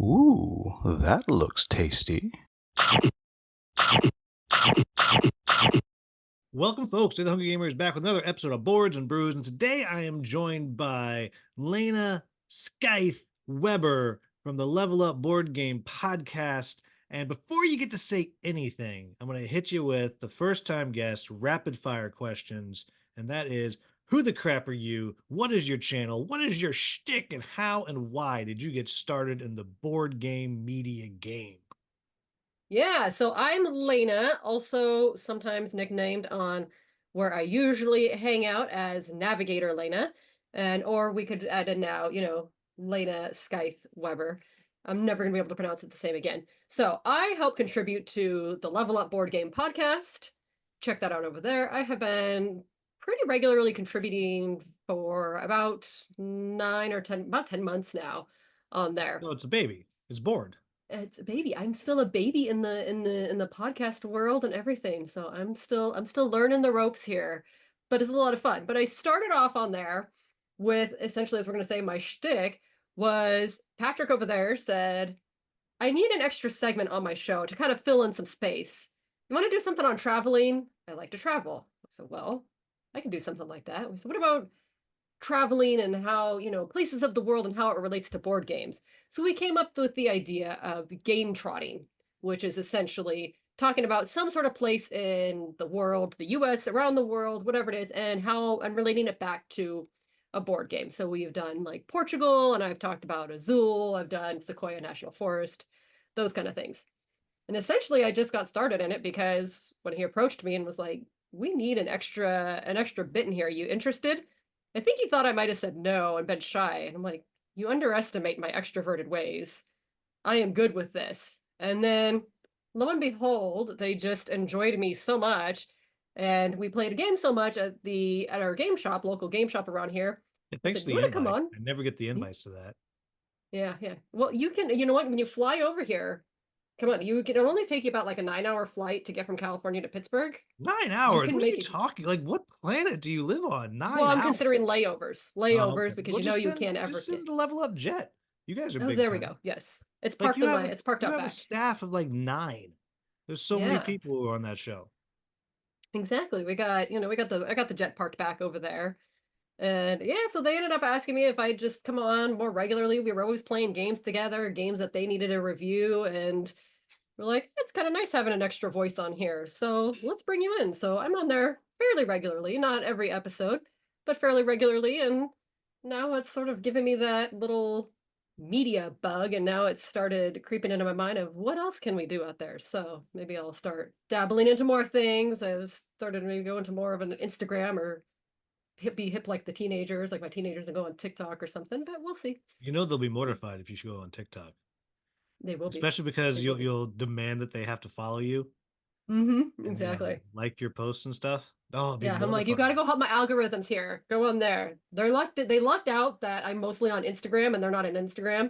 Ooh, that looks tasty. Welcome, folks, to the Hungry Gamers, back with another episode of Boards and Brews. And today I am joined by Lana Scythe Weber from the Level Up Board Game Podcast. And before you get to say anything, I'm going to hit you with the first time guest rapid fire questions. And that is, who the crap are you? What is your channel? What is your shtick? And how and why did you get started in the board game media game? Yeah, so I'm Lana, also sometimes nicknamed on where I usually hang out as Navigator Lana, or we could add in now, Lana Scythe Weber. I'm never gonna be able to pronounce it the same again. So I help contribute to the Level Up Board Game Podcast. Check that out over there. I have been pretty regularly contributing for about 10 months now on there. No, it's a baby. It's bored. It's a baby. I'm still a baby in the podcast world and everything. So I'm still learning the ropes here, but it's a lot of fun. But I started off on there with essentially, as we're gonna say, my shtick was Patrick over there said, I need an extra segment on my show to kind of fill in some space. You want to do something on traveling? I like to travel. So, well, I can do something like that. So what about traveling and how, places of the world and how it relates to board games. So we came up with the idea of game trotting, which is essentially talking about some sort of place in the world, the US, around the world, whatever it is, and relating it back to a board game. So we've done like Portugal, and I've talked about Azul, I've done Sequoia National Forest, those kind of things. And essentially I just got started in it because when he approached me and was like, we need an extra bit in here. Are you interested? I think he thought I might have said no and been shy. And I'm like, you underestimate my extroverted ways. I am good with this. And then lo and behold, they just enjoyed me so much. And we played a game so much at our game shop, local game shop around here. Yeah, I thanks said, for you the want to come invite. on? I never get the invites to that. Yeah, yeah. Well, you know what? When you fly over here, come on, it'll only take you about like a 9-hour flight to get from California to Pittsburgh. Nine You hours? can What are you make it. talking? Like, what planet do you live on? Well, 9 hours? I'm considering layovers. Oh, okay. Layovers because Well, you know you can't ever just send get. the level up jet. You guys are Oh, big there we time. go. Yes. It's Like parked in my it's parked you out have a back. staff of like 9. There's so many Yeah. people who are on that show. Exactly. I got the jet parked back over there. And yeah, so they ended up asking me if I'd just come on more regularly. We were always playing games together, games that they needed a review, and we're like, it's kind of nice having an extra voice on here. So let's bring you in. So I'm on there fairly regularly, not every episode, but fairly regularly. And now it's sort of given me that little media bug. And now it's started creeping into my mind of what else can we do out there? So maybe I'll start dabbling into more things. I've started maybe go into more of an Instagram or be hip like the teenagers, like my teenagers, and go on TikTok or something, but we'll see. You know they'll be mortified if you should go on TikTok, They will be. especially because They will be. you'll demand that they have to follow you and Exactly. like your posts and stuff. Oh, it'd be Yeah, I'm like, you got to mortifying. go help my algorithms here. Go on there. They lucked out that I'm mostly on Instagram and they're not on Instagram.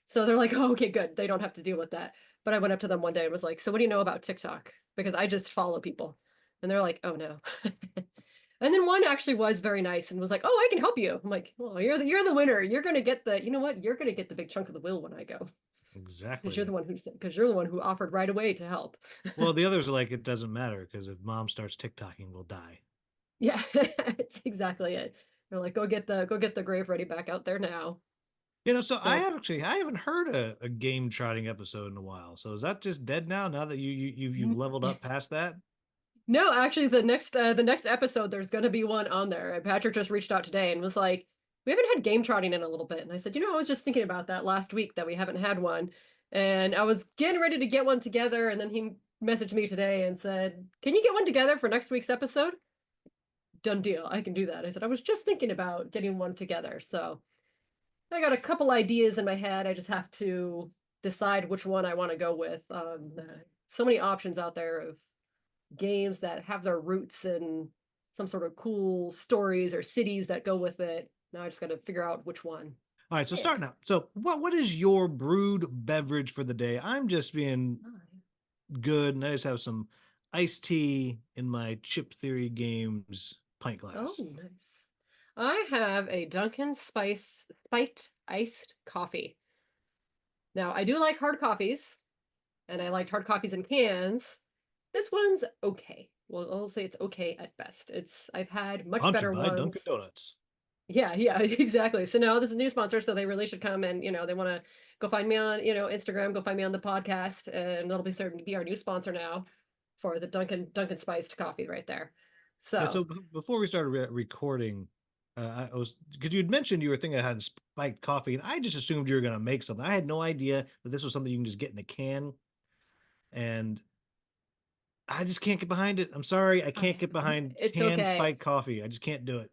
So they're like, oh, okay, good. They don't have to deal with that. But I went up to them one day and was like, so what do you know about TikTok? Because I just follow people. And they're like, oh no. And then one actually was very nice and was like, "Oh, I can help you." I'm like, "Well, you're the winner. You're gonna get the, you know what? You're gonna get the big chunk of the will when I go, Exactly. because you're the one who offered right away to help." Well, the others are like, it doesn't matter because if mom starts TikToking, we'll die. Yeah, it's exactly it. They're like, go get the grave ready back out there now. So So I haven't heard a game trotting episode in a while. So is that just dead now? Now that you've leveled up past that? no, actually, the next episode, there's gonna be one on there. And Patrick just reached out today and was like, "We haven't had game trotting in a little bit." And I said, "I was just thinking about that last week that we haven't had one, and I was getting ready to get one together." And then he messaged me today and said, "Can you get one together for next week's episode?" Done deal. I can do that. I said, "I was just thinking about getting one together." So I got a couple ideas in my head. I just have to decide which one I want to go with. So many options out there of games that have their roots in some sort of cool stories or cities that go with it. Now I just got to figure out which one. All right, so Yeah. starting out. So what is your brewed beverage for the day? I'm just being good, and I just have some iced tea in my Chip Theory Games pint Oh, glass. nice. I have a Dunkin' Spice spiked iced coffee. Now, I do like hard coffees, and I liked hard coffees in cans. This one's okay. Well, I'll say it's okay at best. I've had much Sponsored better by Dunkin' ones. Donuts. Yeah, yeah, exactly. So now this is a new sponsor, so they really should come and, they want to go find me on, Instagram, go find me on the podcast, and it'll be starting to be our new sponsor now for the Dunkin' spiced coffee right there. Yeah, so So, before we started recording, I was because you'd mentioned you were thinking I had spiked coffee, and I just assumed you were going to make something. I had no idea that this was something you can just get in a can, and I just can't get behind it. I'm sorry, I can't get behind it's canned okay. spiked coffee. I just can't do it.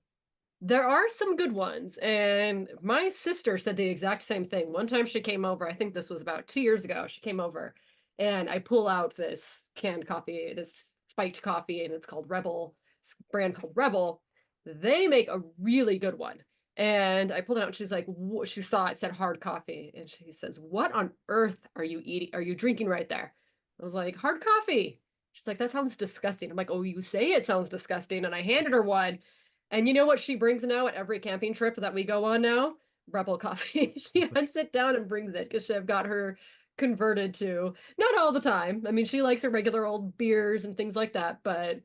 There are some good ones, and my sister said the exact same thing. One time she came over, I think this was about 2 years ago. She came over, and I pull out this canned coffee, this spiked coffee, and it's called Rebel, it's a brand called Rebel. They make a really good one. And I pulled it out, and she's like, she saw it said hard coffee, and she says, "What on earth are you eating? Are you drinking right there?" I was like, "Hard coffee." She's like, "That sounds disgusting." I'm like, "Oh, you say it sounds disgusting." And I handed her one. And you know what she brings now at every camping trip that we go on now? Rebel coffee. She hunts it down and brings it because I've got her converted to, not all the time. I mean, she likes her regular old beers and things like that, but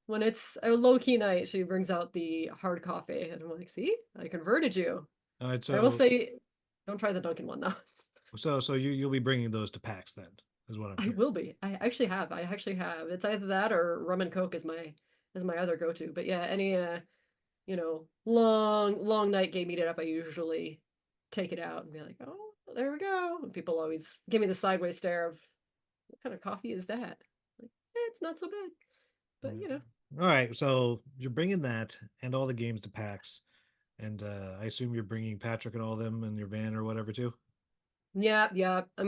when it's a low key night, she brings out the hard coffee. And I'm like, see, I converted you. All right, I will so say, don't try the Dunkin' one though. you'll be bringing those to PAX then, is what I'm I hearing. will be. I actually have. I actually have. It's either that or rum and coke is my other go-to. But yeah, any long night game eat it up, I usually take it out and be like, oh, there we go. And people always give me the sideways stare of, what kind of coffee is that? Like, it's not so bad, but Yeah. All right, so you're bringing that and all the games to PAX, and I assume you're bringing Patrick and all them in your van or whatever too. yeah, yeah. Are I'm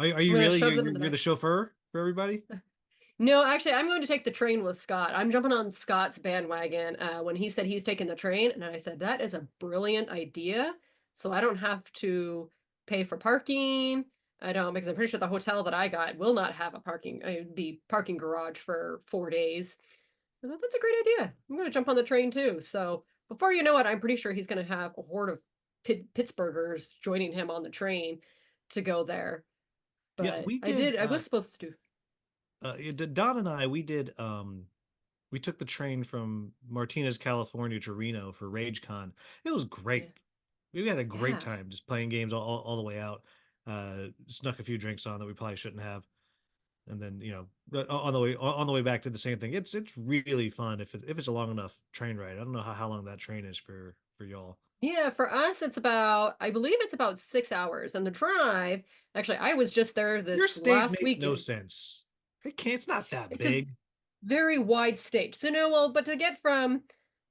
you gonna really shove them in the you're the back. chauffeur for everybody? No, actually, I'm going to take the train with Scott. I'm jumping on Scott's bandwagon when he said he's taking the train. And I said, that is a brilliant idea. So I don't have to pay for parking. I don't, because I'm pretty sure the hotel that I got will not have a the parking garage for 4 days. I thought that's a great idea. I'm going to jump on the train too. So before you know it, I'm pretty sure he's going to have a horde of Pittsburghers joining him on the train to go there. Yeah, But we did. I was supposed to do, Don and I we took the train from Martinez, California to Reno for RageCon. It was yeah. great. We had a great Yeah. time just playing games all the way out. Snuck a few drinks on that we probably shouldn't have, and then on the way back to the same thing. It's really fun if it's a long enough train ride. I don't know how long that train is for y'all. Yeah, for us, I believe it's about 6 hours. And the drive, actually, I was just there Your this state last makes no weekend. sense. It can't. It's not that It's a big. very wide state. So, no, well, but to get from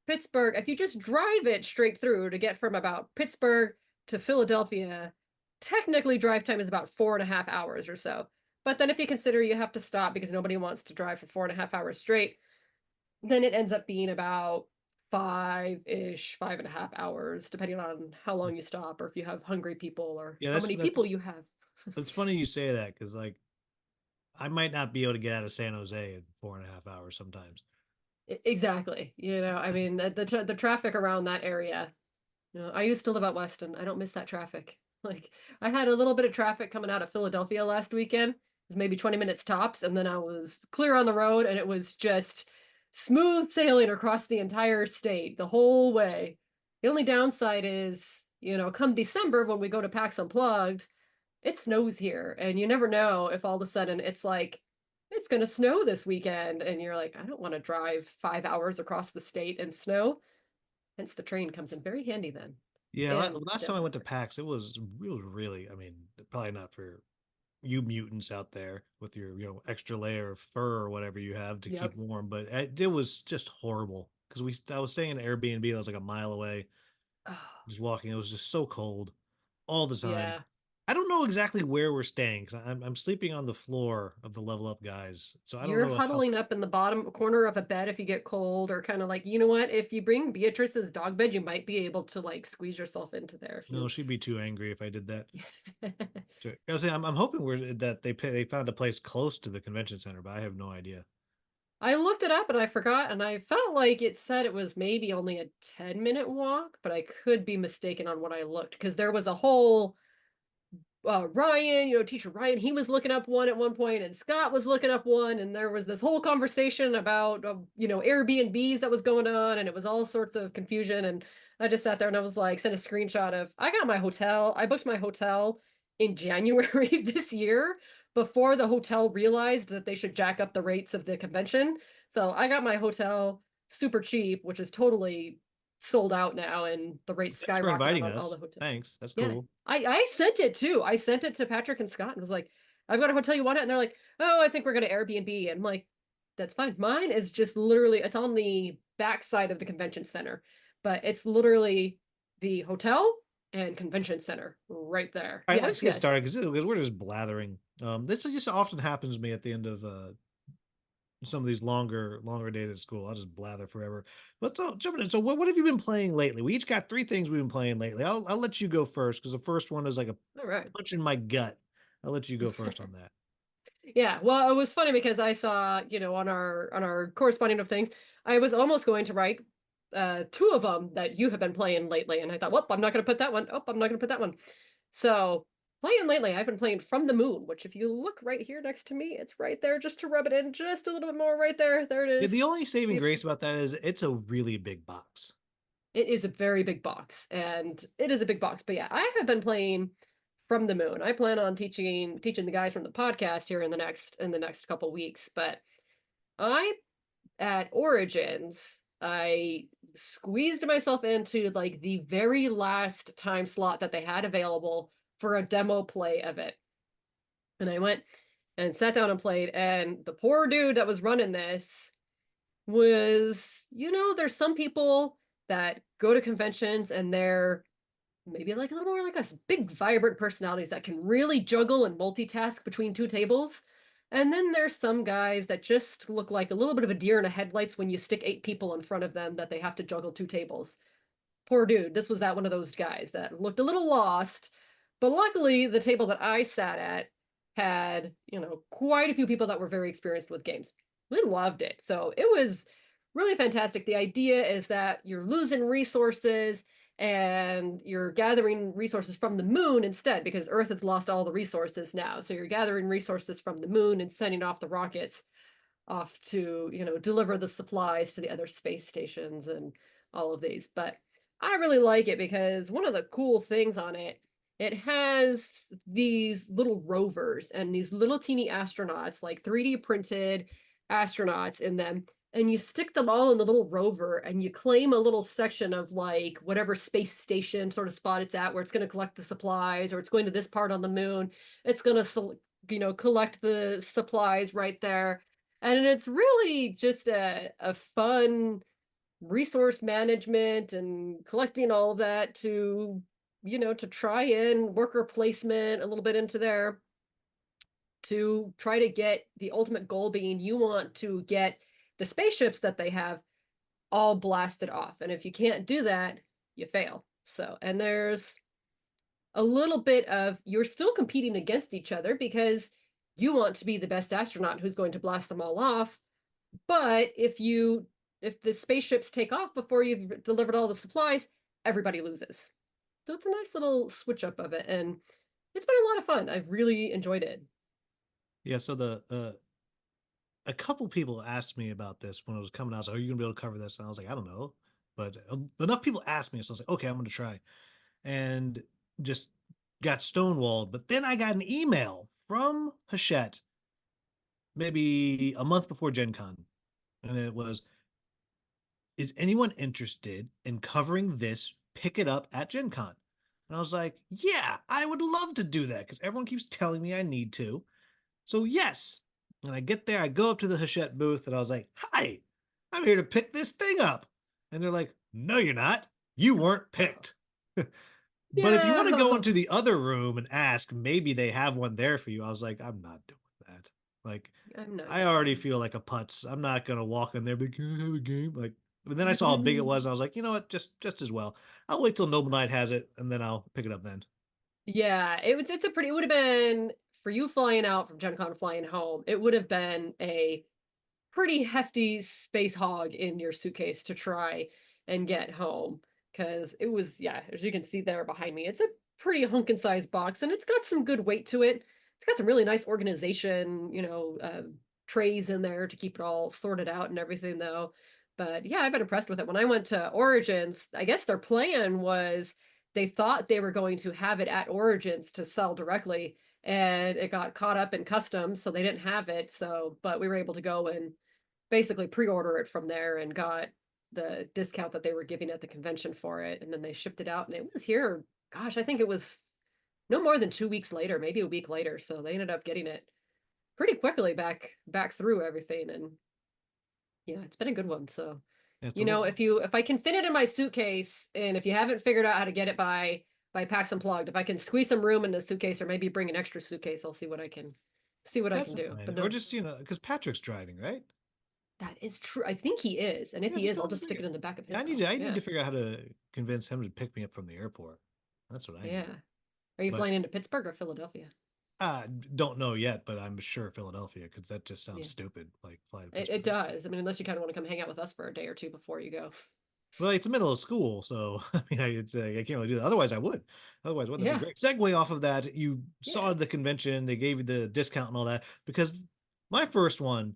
Pittsburgh, if you just drive it straight through to get from about Pittsburgh to Philadelphia, technically drive time is about 4.5 hours or so. But then if you consider you have to stop because nobody wants to drive for 4.5 hours straight, then it ends up being about 5-ish, 5.5 hours, depending on how long you stop or if you have hungry people or Yeah, how many that's people you have. it's funny you say that because like I might not be able to get out of San Jose in 4.5 hours sometimes. Exactly. I mean, the traffic around that area. I used to live out west and I don't miss that traffic. Like, I had a little bit of traffic coming out of Philadelphia last weekend. It was maybe 20 minutes tops, and then I was clear on the road and it was just smooth sailing across the entire state the whole way. The only downside is, come December when we go to PAX Unplugged, it snows here, and you never know if all of a sudden it's like, it's going to snow this weekend, and you're like, I don't want to drive 5 hours across the state in snow. Hence, the train comes in very handy then. Yeah, And last time I went to definitely. PAX, it was really, I mean, probably not for you mutants out there with your extra layer of fur or whatever you have to keep Yep. warm, but it was just horrible because we I was staying in an Airbnb that was like a mile away, Oh, just walking. It was just so cold all the time. yeah. I don't know exactly where we're staying because I'm sleeping on the floor of the level up guys, so I don't You're know how. huddling up in the bottom corner of a bed if you get cold, or kind of like, you know what? If you bring Beatrice's dog bed, you might be able to like squeeze yourself into there if No, you. she'd be too angry if I did that. So, I was saying, I'm hoping that they found a place close to the convention center, but I have no idea. I looked it up and I forgot, and I felt like it said it was maybe only a 10-minute walk, but I could be mistaken on what I looked because there was a whole Ryan, teacher Ryan, he was looking up one at one point, and Scott was looking up one, and there was this whole conversation about Airbnbs that was going on, and it was all sorts of confusion. And I just sat there and I was like, sent a screenshot of I got my hotel. I booked my hotel in January this year before the hotel realized that they should jack up the rates of the convention. So I got my hotel super cheap, which is totally sold out now, and the rates Thanks for skyrocketed inviting on all the us. hotels. Thanks. That's Yeah. cool. I sent it too. I sent it to Patrick and Scott and was like, I've got a hotel, you want it? And they're like, oh, I think we're gonna Airbnb. And I'm like, that's fine. Mine is just literally it's on the back side of the convention center, but it's literally the hotel and convention center right there. All right, let's Yes, get yes. started because we're just blathering. This just often happens to me at the end of some of these longer days at school. I'll just blather forever. Let's jump in. So what have you been playing lately? We each got three things we've been playing lately. I'll let you go first because the first one is like a All right. punch in my gut. I'll let you go first on that. Yeah, well, it was funny because I saw, on our corresponding of things, I was almost going to write two of them that you have been playing lately, and I thought, well, I'm not going to put that one. Oh, I'm not going to put that one. So, playing lately, I've been playing From the Moon, which if you look right here next to me, it's right there just to rub it in just a little bit more right there. There it Yeah, the is. only saving Beautiful. grace about that is it's a really big box. It is a very big box, and it is a big box. But yeah, I have been playing From the Moon. I plan on teaching the guys from the podcast here in the next couple weeks, but I at Origins, I squeezed myself into like the very last time slot that they had available for a demo play of it. And I went and sat down and played, and the poor dude that was running this was, there's some people that go to conventions and they're maybe like a little more like us, big, vibrant personalities that can really juggle and multitask between two tables. And then there's some guys that just look like a little bit of a deer in the headlights when you stick 8 people in front of them that they have to juggle two tables. Poor dude, this was that one of those guys that looked a little lost. But luckily, the table that I sat at had, quite a few people that were very experienced with games. We loved it. So it was really fantastic. The idea is that you're losing resources and you're gathering resources from the moon instead because Earth has lost all the resources now. So you're gathering resources from the moon and sending off the rockets off to, deliver the supplies to the other space stations and all of these. But I really like it because one of the cool things on it, it has these little rovers and these little teeny astronauts, like 3D printed astronauts in them. And you stick them all in the little rover and you claim a little section of like whatever space station sort of spot it's at where it's going to collect the supplies or it's going to this part on the moon. It's going to, collect the supplies right there. And it's really just a fun resource management and collecting all of that to try and worker placement a little bit into there to try to get the ultimate goal being you want to get the spaceships that they have all blasted off. And if you can't do that, you fail. So, and there's a little bit of you're still competing against each other because you want to be the best astronaut who's going to blast them all off. But if the spaceships take off before you've delivered all the supplies, everybody loses. So it's a nice little switch up of it, and it's been a lot of fun. I've really enjoyed it. Yeah, so the a couple people asked me about this when it was coming out. So, are you gonna be able to cover this? And I was like, I don't know, but enough people asked me, so I was like, okay, I'm gonna try, and just got stonewalled. But then I got an email from Hachette maybe a month before Gen Con, and it was, "Is anyone interested in covering this? Pick it up at Gen Con." And I was like, "Yeah, I would love to do that because everyone keeps telling me I need to." So yes. And I get there, I go up to the Hachette booth, and I was like, "Hi, I'm here to pick this thing up." And they're like, "No, you're not. You weren't Oh, picked." But if you want to go yeah. into the other room and ask, maybe they have one there for you. I was like, I'm not doing that. Like, I'm not I doing already that. feel like a putz. I'm not gonna walk in there, but can I have a game? Like, but then I saw how big it was, and I was like, you know what, just as well. I'll wait till Noble Knight has it, and then I'll pick it up then. Yeah, it would have been for you flying out from Gen Con flying home, it would have been a pretty hefty space hog in your suitcase to try and get home. Because it was, yeah, as you can see there behind me, it's a pretty hunkin sized box, and it's got some good weight to it. It's got some really nice organization, trays in there to keep it all sorted out and everything, though. But yeah, I've been impressed with it. When I went to Origins, I guess their plan was they thought they were going to have it at Origins to sell directly, and it got caught up in customs, so they didn't have it. So, but we were able to go and basically pre-order it from there and got the discount that they were giving at the convention for it, and then they shipped it out, and it was here. Gosh, I think it was no more than 2 weeks later, maybe a week later. So they ended up getting it pretty quickly back through everything, and yeah, it's been a good one. So Yeah, so what, if I can fit it in my suitcase, and if you haven't figured out how to get it by Packs Unplugged, if I can squeeze some room in the suitcase or maybe bring an extra suitcase, I'll see what I can that's do. fine. But Or no, just, because Patrick's driving, right? that is true. I think he is, and if Yeah, he just is, tell I'll him to just bring stick it it. in the back of Yeah, his car. I need Yeah, to figure out how to convince him to pick me up from the airport. That's what I yeah. need. Are you But flying into Pittsburgh or Philadelphia? I don't know yet, but I'm sure Philadelphia because that just sounds Yeah, stupid. Like fly to it Pittsburgh. does. I mean, unless you kind of want to come hang out with us for a day or two before you go. Well, it's the middle of school, so I mean, I can't really do that. Otherwise, I would. Otherwise, wouldn't that be Yeah, great? Segue off of that, you yeah. saw the convention, they gave you the discount and all that. Because my first one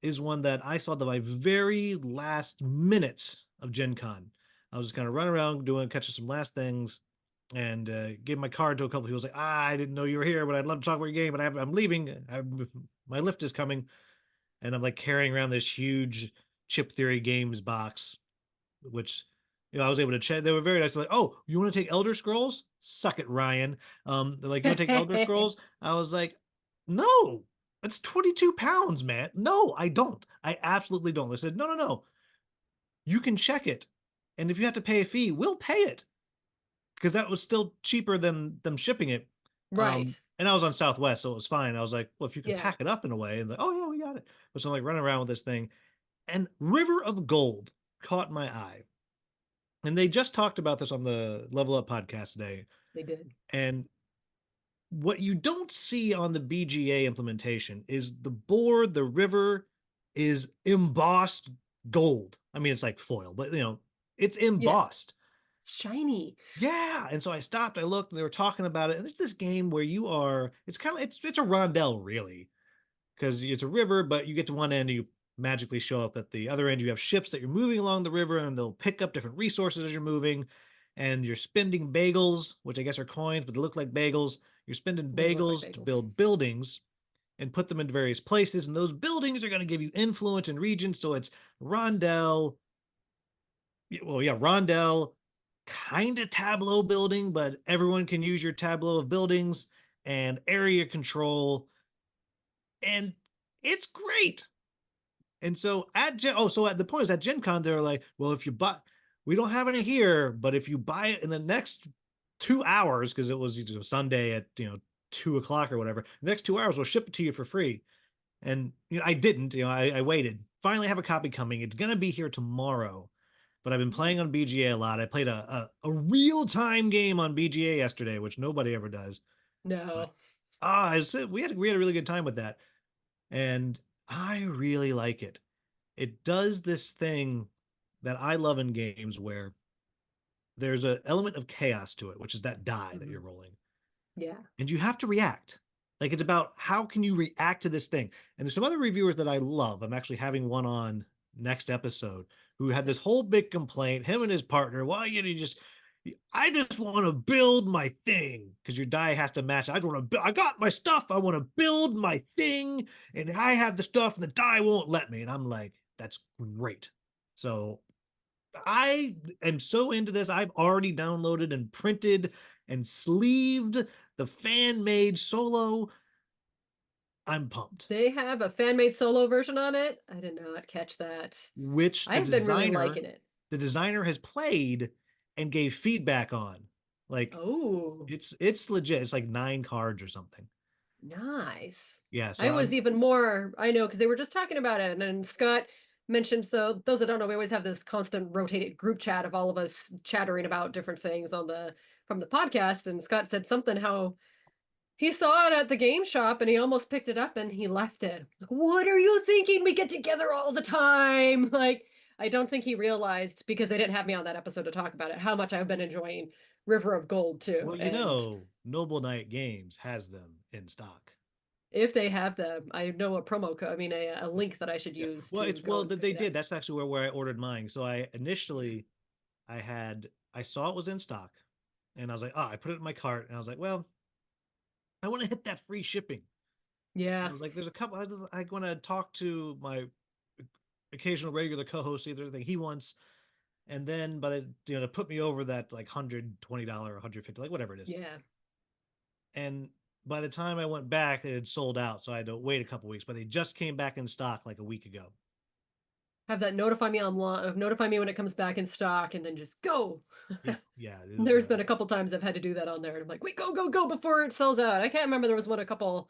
is one that I saw the my very last minutes of Gen Con. I was just kind of running around doing catching some last things, and gave my card to a couple of people. I was like, I didn't know you were here, but I'd love to talk about your game. But I'm leaving. My lift is coming, and I'm like carrying around this huge Chip Theory Games box, which I was able to check. They were very nice. They're like, oh, you want to take Elder Scrolls? Suck it, Ryan. They're like, you want to take Elder Scrolls? I was like, no, that's 22 pounds, man. No, I don't. I absolutely don't. They said, no, no, no. You can check it. And if you have to pay a fee, we'll pay it. Because that was still cheaper than them shipping it. Right. And I was on Southwest, so it was fine. I was like, well, if you can Yeah. pack it up in a way, and like, oh yeah, we got it. But so I'm like running around with this thing. And River of Gold caught my eye. And they just talked about this on the Level Up podcast today. They did. And what you don't see on the BGA implementation is the board, the river is embossed gold. I mean, it's like foil, but it's Yeah. embossed. It's shiny. Yeah. And so I stopped, I looked, and they were talking about it. And it's this game where it's kind of, it's a rondel, really, because it's a river, but you get to one end and you magically show up at the other end. You have ships that you're moving along the river, and they'll pick up different resources as you're moving. And you're spending bagels, which I guess are coins, but they look like bagels. You're spending They look like bagels to bagels. build buildings and put them into various places. And those buildings are going to give you influence in regions. So it's Rondell. Well, yeah, Rondell, kind of tableau building, but everyone can use your tableau of buildings and area control. And it's great. And so so at the point is at Gen Con, they're like, well, if you buy, we don't have any here, but if you buy it in the next 2 hours, because it was Sunday at 2 o'clock or whatever, the next 2 hours we'll ship it to you for free. And I didn't, I waited. Finally have a copy coming. It's gonna be here tomorrow. But I've been playing on BGA a lot. I played a real-time game on BGA yesterday, which nobody ever does. But No. we had a really good time with that. And I really like it. It does this thing that I love in games where there's an element of chaos to it, which is that die that Hmm. you're rolling. Yeah. And you have to react. Like it's about how can you react to this thing. And there's some other reviewers that I love. I'm actually having one on next episode who had this whole big complaint, him and his partner, why you just I just want to build my thing because your die has to match. I just want to. I got my stuff. I want to build my thing, and I have the stuff, and the die won't let me. And I'm like, that's great. So I am so into this. I've already downloaded and printed and sleeved the fan made solo. I'm pumped. They have a fan-made solo version on it. I did not catch that. Which I have been really liking it. the designer has played and gave feedback on. Like Oh, it's legit. It's like 9 cards or something. nice. Yeah. So I was I'm even more, I know, because they were just talking about it. And then Scott mentioned, so those that don't know, we always have this constant rotated group chat of all of us chattering about different things from the podcast. And Scott said something how he saw it at the game shop and he almost picked it up and he left it. Like, what are you thinking? We get together all the time. Like, I don't think he realized because they didn't have me on that episode to talk about it, how much I've been enjoying River of Gold too. Well, And Noble Knight Games has them in stock. if they have them, I know a promo code, I mean, a Yeah. link that I should Yeah. use Well, to it's go well and that pick they it did. up. That's actually where I ordered mine. So I initially I saw it was in stock and I was like, oh, I put it in my cart and I was like, well, I want to hit that free shipping. And I Yeah. was like, there's a couple I want to talk to my occasional regular co-host, either thing he wants, and then by the to put me over that like $120, 150, like whatever it is. Yeah. And by the time I went back, it had sold out, so I had to wait a couple weeks. But they just came back in stock like a week ago. Have that notify me online, notify me when it comes back in stock, and then just go. Yeah, yeah, it was There's been a couple times I've had to do that on there. And I'm like, wait, go, go, go before it sells out. I can't remember. There was one a couple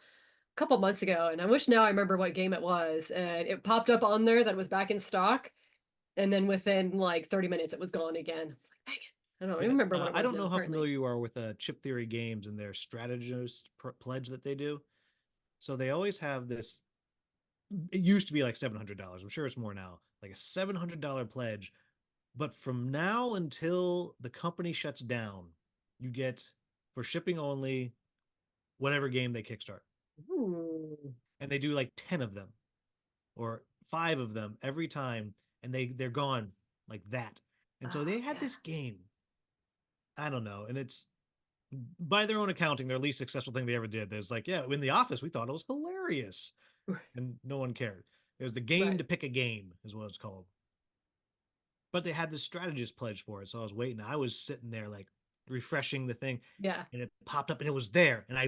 months ago, and I wish now I remember what game it was. And it popped up on there that it was back in stock, and then within like 30 minutes, it was gone again. It's like, dang it. I don't even yeah. remember what it I was don't now. know how Apparently, familiar you are with Chip Theory Games and their strategist pledge that they do. So they always have this. It used to be like $700. I'm sure it's more now. Like a $700 pledge. But from now until the company shuts down, you get for shipping only whatever game they kickstart. ooh, And they do like 10 of them or 5 of them every time and they're gone like that. And so oh they had yeah, this game. I don't know, and it's by their own accounting their least successful thing they ever did. There's like, yeah, in the office we thought it was hilarious and no one cared. It was the game right, to pick a game is what it's called. But they had this strategist pledge for it. So I was waiting. I was sitting there like refreshing the thing yeah. and it popped up and it was there. And I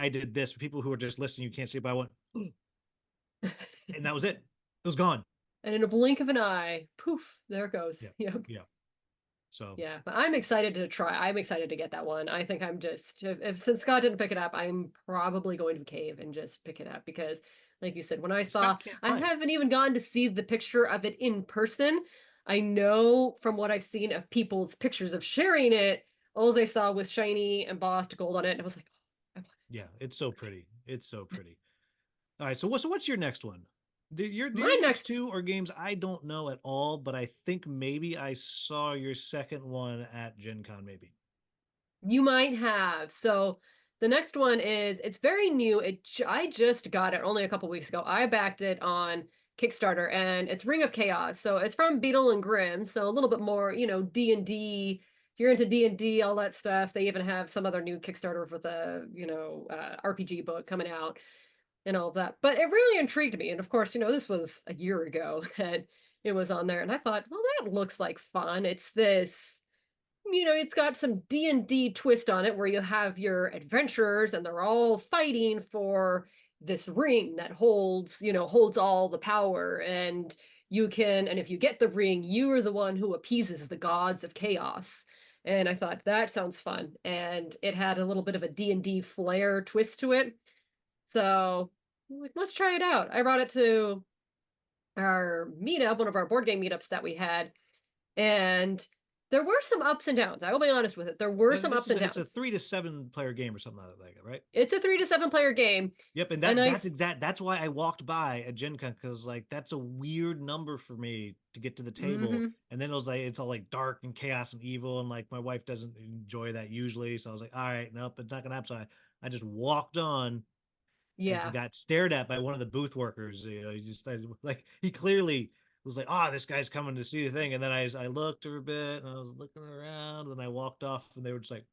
did this for people who are just listening, you can't see it, but I went, and that was it. It was gone. And in a blink of an eye, poof, there it Yeah. goes. Yep. Yeah. So Yeah, but I'm excited to try. I'm excited to get that one. I think I'm just if since Scott didn't pick it up, I'm probably going to cave and just pick it up because, like you said, when I saw, Scott can't I play. haven't even gotten to see the picture of it in person. I know from what I've seen of people's pictures of sharing it, all I saw was shiny embossed gold on it, and I was like, oh, I want Yeah, it's so pretty. It's so pretty. All right, so what's your next one? it. Your My next next, two are games I don't know at all, but I think maybe I saw your second one at Gen Con, maybe. you might have. So the next one is it's very new. I just got it only a couple weeks ago. I backed it on Kickstarter and it's Ring of Chaos. So it's from Beetle and Grimm, so a little bit more, D&D. If you're into D&D, all that stuff, they even have some other new Kickstarter with a, RPG book coming out and all of that. But it really intrigued me. And of course, this was a year ago that it was on there and I thought, well, that looks like fun. It's this it's got some D&D twist on it where you have your adventurers and they're all fighting for this ring that holds all the power and and if you get the ring, you are the one who appeases the gods of chaos. And I thought that sounds fun and it had a little bit of a D&D flair twist to it. So, like, let's try it out. I brought it to our meetup, one of our board game meetups that we had, and there were some ups and downs. I will be honest with it. There were some ups and It's a downs. 3 to 7 player game or something like that, right? It's a 3 to 7 player game, Yep, and and I that's why I walked by at Gen Con because like that's a weird number for me to get to the table. mm-hmm, And then it was like it's all like dark and chaos and evil, and like my wife doesn't enjoy that usually. So I was like, all right, nope, it's not gonna happen. So I just walked on and yeah. got stared at by one of the booth workers. Like he clearly was like, "Oh, this guy's coming to see the thing." And then I looked for a bit and I was looking around, and I walked off, and they were just like,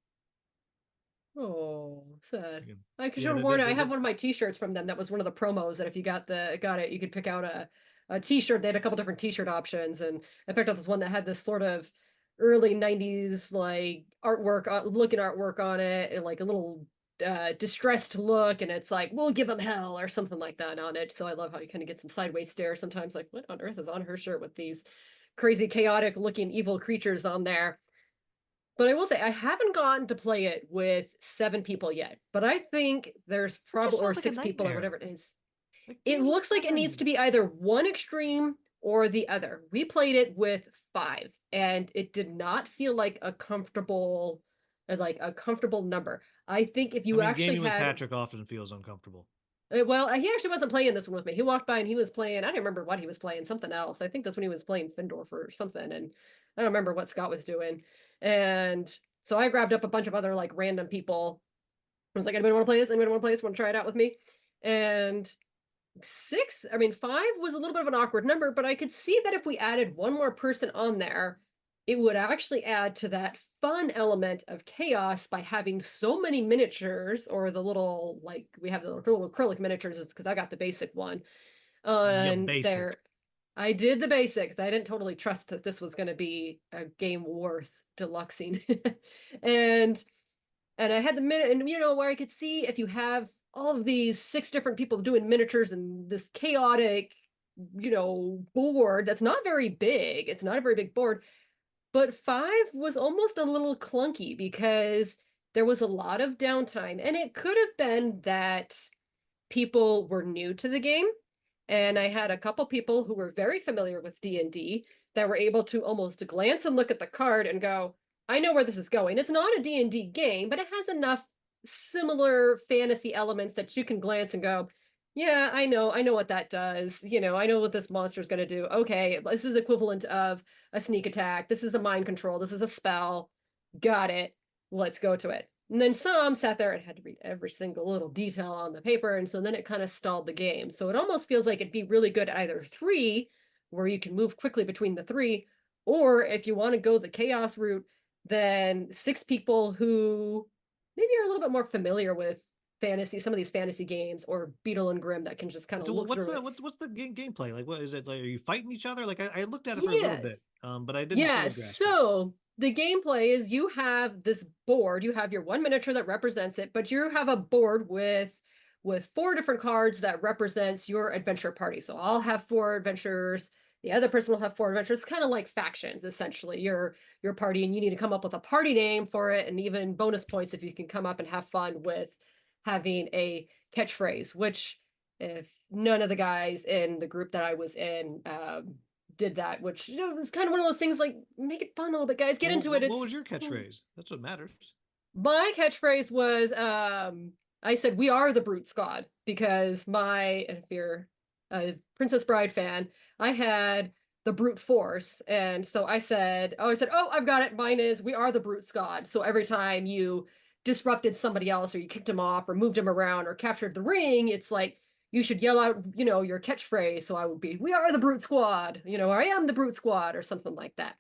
Oh, sad. I should "Yeah, have worn it. I have one of my T-shirts from them. That was one of the promos that if you got it, you could pick out a T-shirt. They had a couple different T-shirt options, and I picked out this one that had this sort of early '90s like artwork, looking artwork on it, and like a little distressed look, and it's like we'll give them hell or something like that on it. So I love how you kind of get some sideways stare sometimes, like what on earth is on her shirt with these crazy, chaotic looking evil creatures on there. But I will say I haven't gotten to play it with 7 people yet. But I think there's it just probably or sounds like a 6 people or nightmare." whatever it is. Like It games of looks like it needs to seven. be either one extreme or the other. We played it with 5, and it did not feel like a comfortable number. I think if I you mean, actually gaming with had Patrick often feels uncomfortable. well, he actually wasn't playing this one with me. He walked by and he was playing. I don't remember what he was playing. Something else. I think that's when he was playing Findorf or something. And I don't remember what Scott was doing. And So I grabbed up a bunch of other like random people. I was like, anybody want to play this? Anybody want to play this? Want to try it out with me? And five was a little bit of an awkward number, but I could see that if we added one more person on there, it would actually add to that fun element of chaos by having so many miniatures, or the little, like, we have the little acrylic miniatures because I got the basic one. Yeah, And basic. there, I did the basics. I didn't totally trust that this was going to be a game worth deluxing. and and I had the minute, and where I could see if you have all of these six different people doing miniatures and this chaotic, board that's not very big. It's not a very big board, but five was almost a little clunky because there was a lot of downtime, and it could have been that people were new to the game, and I had a couple people who were very familiar with D&D that were able to almost glance and look at the card and go, I know where this is going. It's not a D&D game, but it has enough similar fantasy elements that you can glance and go, yeah, I know what that does. I know what this monster is going to do. Okay, this is equivalent of a sneak attack. This is a mind control. This is a spell. Got it. Let's go to it. And then some sat there and had to read every single little detail on the paper. And so then it kind of stalled the game. So it almost feels like it'd be really good either three, where you can move quickly between the three, or if you want to go the chaos route, then six people who maybe are a little bit more familiar with fantasy, some of these fantasy games, or Beetle and Grimm that can just kind of So look what's through the it. what's the gameplay like? What is it like? Are you fighting each other? Like I looked at it for a little Yes. bit, but I didn't Yeah, fully grasp it. so the gameplay is you have this board, you have your one miniature that represents it, but you have a board with four different cards that represents your adventure party. So I'll have four adventures, the other person will have four adventures, kind of like factions essentially. Your party, and you need to come up with a party name for it, and even bonus points if you can come up and have fun with having a catchphrase, which if none of the guys in the group that I was in did that, which is kind of one of those things like make it fun a little bit, guys. Get Well, into it. what It's was your catchphrase? That's what matters. my catchphrase was I said we are the brute squad because if you're a Princess Bride fan, I had the brute force, and so oh, I've got it. Mine is we are the brute squad. So every time you disrupted somebody else, or you kicked him off, or moved him around, or captured the ring, it's like you should yell out, your catchphrase. So I would be, we are the brute squad, or I am the brute squad, or something like that.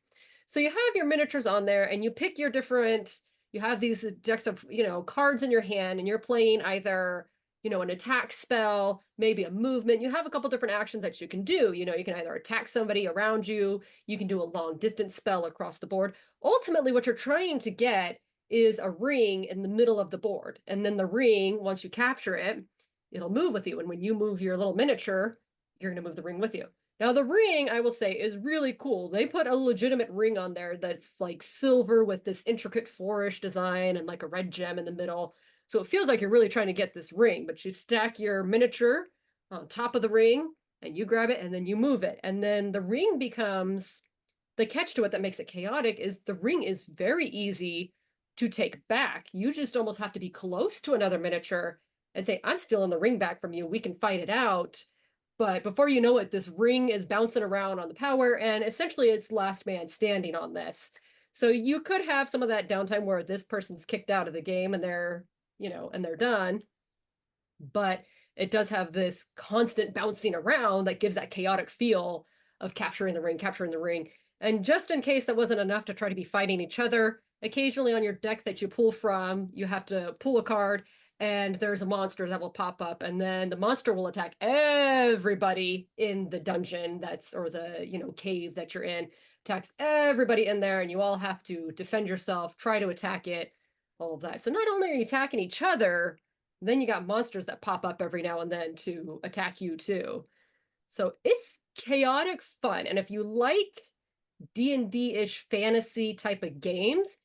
So you have your miniatures on there, and you pick your different, you have these decks of, cards in your hand, and you're playing either, an attack spell, maybe a movement. You have a couple different actions that you can do. You can either attack somebody around you, you can do a long distance spell across the board. Ultimately, what you're trying to get is a ring in the middle of the board. And then the ring, once you capture it, it'll move with you. And when you move your little miniature, you're going to move the ring with you. Now, the ring, I will say, is really cool. They put a legitimate ring on there that's like silver with this intricate fourish design and like a red gem in the middle. So it feels like you're really trying to get this ring, but you stack your miniature on top of the ring and you grab it and then you move it. And then the ring becomes the catch to it that makes it chaotic is the ring is very easy to take back. You just almost have to be close to another miniature and say, I'm stealing the ring back from you. We can fight it out. But before you know it, this ring is bouncing around on the power, and essentially it's last man standing on this. So you could have some of that downtime where this person's kicked out of the game and they're done. But it does have this constant bouncing around that gives that chaotic feel of capturing the ring. And just in case that wasn't enough to try to be fighting each other, occasionally on your deck that you pull from, you have to pull a card and there's a monster that will pop up, and then the monster will attack everybody in the dungeon or the cave that you're in, attacks everybody in there, and you all have to defend yourself, try to attack it, all of that. So not only are you attacking each other, then you got monsters that pop up every now and then to attack you too. So it's chaotic fun, and if you like D&D-ish fantasy type of games,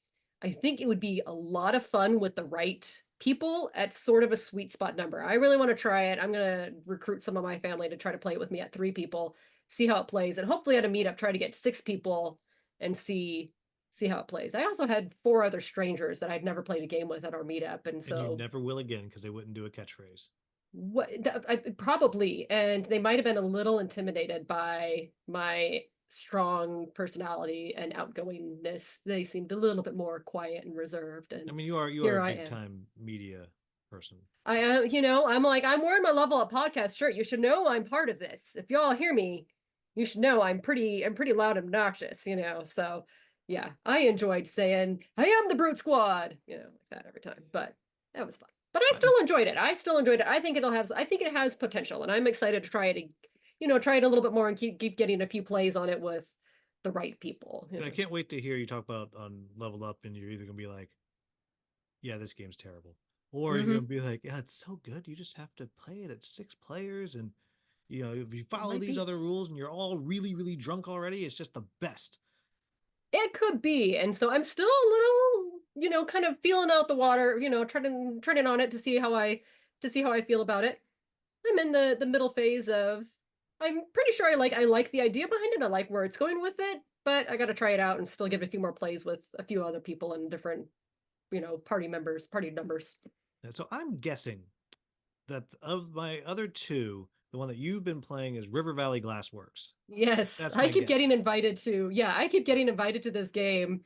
I think it would be a lot of fun with the right people at sort of a sweet spot number. I really want to try it. I'm going to recruit some of my family to try to play it with me at 3 people, see how it plays, and hopefully at a meetup try to get 6 people and see how it plays. I also had 4 other strangers that I'd never played a game with at our meetup, and And you so never will again because they wouldn't do a catchphrase. probably, and they might have been a little intimidated by my strong personality and outgoingness. They seemed a little bit more quiet and reserved. I And mean, you are here a I big am. time media person, I so am, I'm like, I'm wearing my Level Up podcast shirt. You should know I'm part of this. If y'all hear me, you should know I'm pretty loud and obnoxious. So yeah, I enjoyed saying, I am the Brute Squad, like that every time. But that was fun. But I I, still enjoyed it. I still enjoyed it. I think it has potential, and I'm excited to try it, try it a little bit more and keep getting a few plays on it with the right people. I can't wait to hear you talk about on Level Up, and you're either gonna be like, yeah, this game's terrible, or you're Mm-hmm. gonna be like, yeah, it's so good. You just have to play it at 6 players, and if you It follow might these be. other rules and you're all really really drunk already, it's just the best. It could be. And so I'm still a little, kind of feeling out the water, treading on it to see how I feel about it. I'm in the middle phase of I'm pretty sure I like the idea behind it. I like where it's going with it, but I got to try it out and still give it a few more plays with a few other people and different, party numbers. And so I'm guessing that of my other two, the one that you've been playing is River Valley Glassworks. Yes, That's my guess. I keep getting invited to this game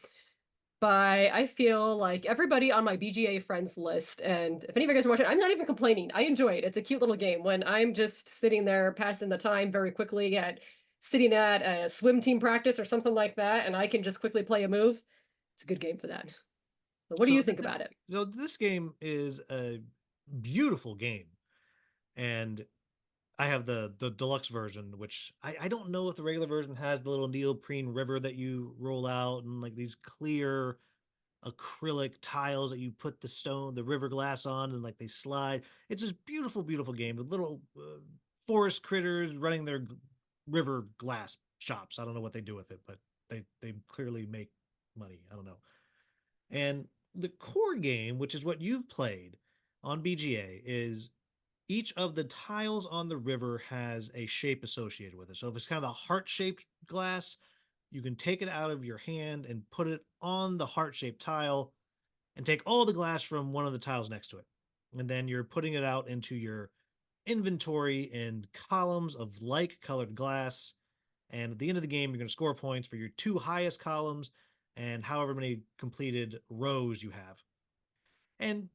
by I feel like everybody on my BGA friends list. And if any of you guys are watching, I'm not even complaining. I enjoy it. It's a cute little game when I'm just sitting there passing the time very quickly at sitting at a swim team practice or something like that, and I can just quickly play a move. It's a good game for that. So what do So, you think about it? this game is a beautiful game, and I have the deluxe version, which I don't know if the regular version has the little neoprene river that you roll out and like these clear acrylic tiles that you put the river glass on, and like they slide. It's this beautiful, beautiful game with little forest critters running their river glass shops. I don't know what they do with it, but they clearly make money. I don't know. And the core game, which is what you've played on BGA, is each of the tiles on the river has a shape associated with it. So if it's kind of a heart shaped glass, you can take it out of your hand and put it on the heart shaped tile and take all the glass from one of the tiles next to it. And then you're putting it out into your inventory in columns of like colored glass. And at the end of the game, you're going to score points for your two highest columns and however many completed rows you have. And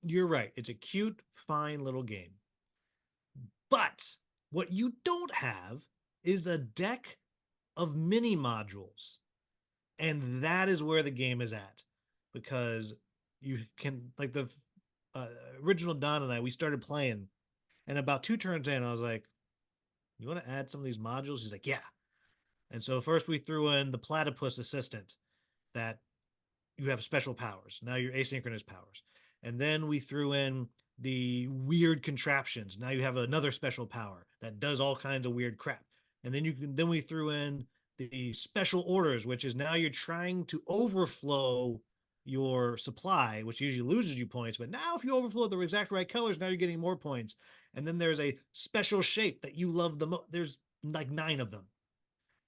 you're right, it's a cute, fine little game. But what you don't have is a deck of mini modules. And that is where the game is at. Because you can, like the uh, original Don and I, we started playing. And about 2 turns in, I was like, you want to add some of these modules? He's like, yeah. And so first we threw in the platypus assistant that you have special powers. Now you're asynchronous powers. And then we threw in the weird contraptions. Now you have another special power that does all kinds of weird crap. And then we threw in the special orders, which is now you're trying to overflow your supply, which usually loses you points. But now if you overflow the exact right colors, now you're getting more points. And then there's a special shape that you love the most. There's like 9 of them.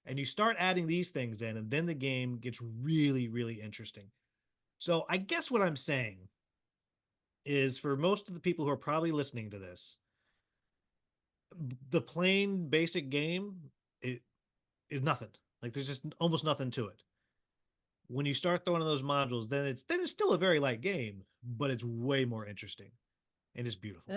And you start adding these things in, and then the game gets really, really interesting. So I guess what I'm saying is for most of the people who are probably listening to this, the plain basic game it is nothing. Like there's just almost nothing to it. When you start throwing in those modules, then it's still a very light game, but it's way more interesting and it's beautiful.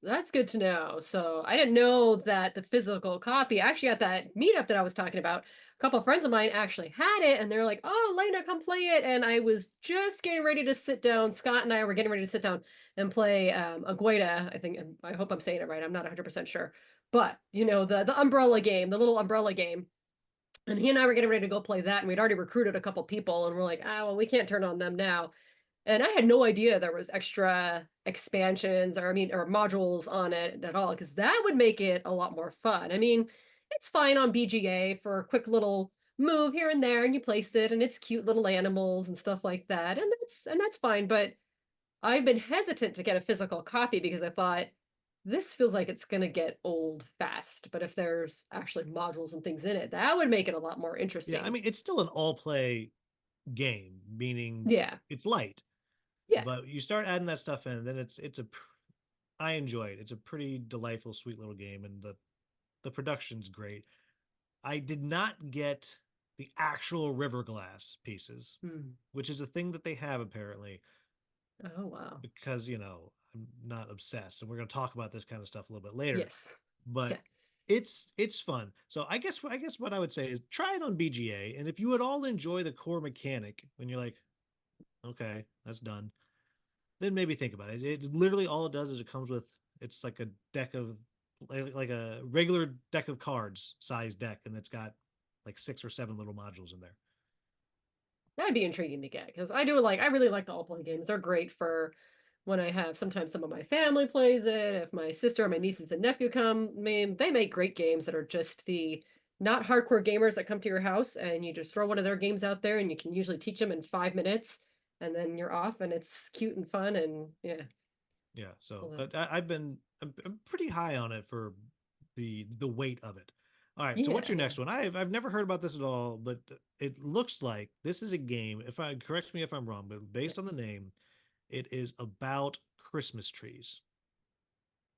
That's good to know. So I didn't know that the physical copy, actually at that meetup that I was talking about, a couple of friends of mine actually had it and they're like, "Oh, Lena, come play it." And I was just getting ready to sit down. Scott and I were getting ready to sit down and play Agueda. I think I hope I'm saying it right. I'm not 100% sure. But, the umbrella game, the little umbrella game. And he and I were getting ready to go play that, and we'd already recruited a couple people, and we're like, "Ah, well, we can't turn on them now." And I had no idea there was extra expansions or modules on it at all, because that would make it a lot more fun. I mean, it's fine on BGA for a quick little move here and there, and you place it, and it's cute little animals and stuff like that, and that's fine. But I've been hesitant to get a physical copy because I thought this feels like it's gonna get old fast. But if there's actually modules and things in it, that would make it a lot more Yeah, I interesting. mean it's still an all play game, meaning Yeah, it's light, yeah. but you start adding that stuff in, then I enjoy it. It's a pretty delightful, sweet little game, and the production's great. I did not get the actual river glass pieces, Hmm. which is a thing that they have apparently, Oh, wow. because I'm not obsessed, and we're going to talk about this kind of stuff a little bit later. Yes. But Yeah. it's fun. So I guess what I would say is try it on BGA, and if you would all enjoy the core mechanic, when you're like, okay, that's done, then maybe think about it. It literally all it does is it comes with it's like a deck of like a regular deck of cards size deck, and it's got like 6 or 7 little modules in there. That'd be intriguing to get because I really like the all play games. They're great for when I have sometimes some of my family plays it. If my sister or my nieces and nephew come, I mean, they make great games that are just the not hardcore gamers that come to your house and you just throw one of their games out there and you can usually teach them in 5 minutes and then you're off and it's cute and fun and yeah. Yeah, so Well, but I'm pretty high on it for the weight of it. All right, so what's yeah, your yeah. next one? I've never heard about this at all, but it looks like this is a game. If I correct me if I'm wrong, but based on the name, it is about Christmas trees.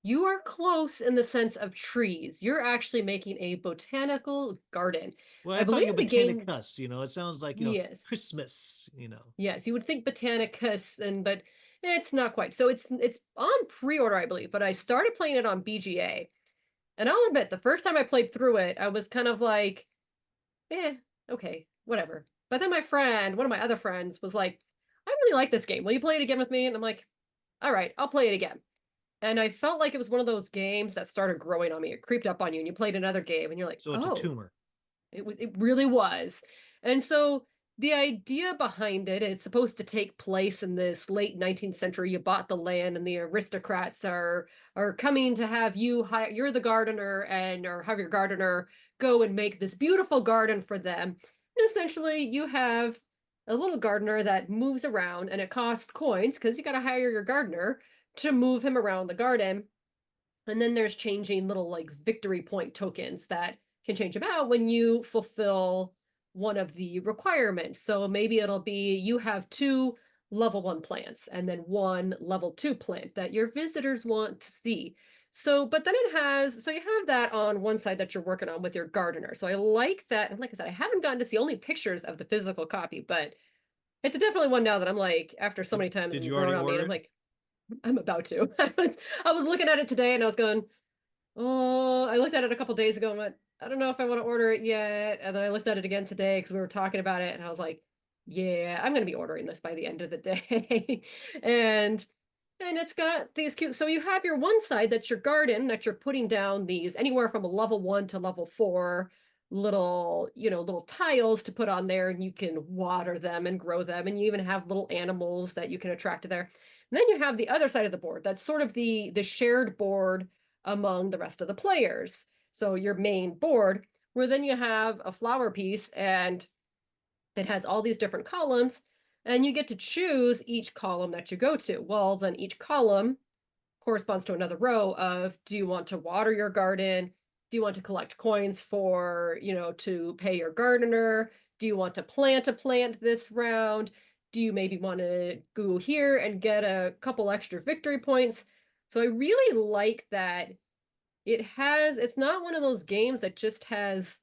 You are close in the sense of trees. You're actually making a botanical garden. Well, I I thought believe you the game, Botanicus, it sounds like, yes. Christmas. Yes, you would think Botanicus and but it's not quite. So it's on pre-order, I believe, but I started playing it on BGA. And I'll admit, the first time I played through it, I was kind of like, eh, okay, whatever. But then my friend, one of my other friends, was like, I really like this game. Will you play it again with me? And I'm like, all right, I'll play it again. And I felt like it was one of those games that started growing on me. It creeped up on you, and you played another game, and you're like, So it's a oh, tumor. it really was. And so the idea behind it, it's supposed to take place in this late 19th century. You bought the land and the aristocrats are coming to have you hire you're the gardener and or have your gardener go and make this beautiful garden for them. And essentially you have a little gardener that moves around and it costs coins because you got to hire your gardener to move him around the garden. And then there's changing little like victory point tokens that can change about when you fulfill one of the requirements. So maybe it'll be you have 2 level 1 plants and then 1 level 2 plant that your visitors want to see. So, but then so you have that on one side that you're working on with your gardener. So I like that. And like I said, I haven't gotten to see only pictures of the physical copy, but it's definitely one now that I'm like, after so Did, many times did and you growing already on me, and order I'm it? like, I'm about to. I was looking at it today and I was going, oh, I looked at it a couple days ago and went, I don't know if I want to order it yet. And then I looked at it again today because we were talking about it and I was like, yeah, I'm going to be ordering this by the end of the day. and and it's got these cute. So you have your one side that's your garden that you're putting down these anywhere from a level 1 to level 4 little tiles to put on there and you can water them and grow them and you even have little animals that you can attract to there. And then you have the other side of the board. That's sort of the shared board among the rest of the players. So your main board where then you have a flower piece and it has all these different columns and you get to choose each column that you go to. Well, then each column corresponds to another row of do you want to water your garden? Do you want to collect coins to pay your gardener? Do you want to plant a plant this round? Do you maybe want to go here and get a couple extra victory points? So I really like that it's not one of those games that just has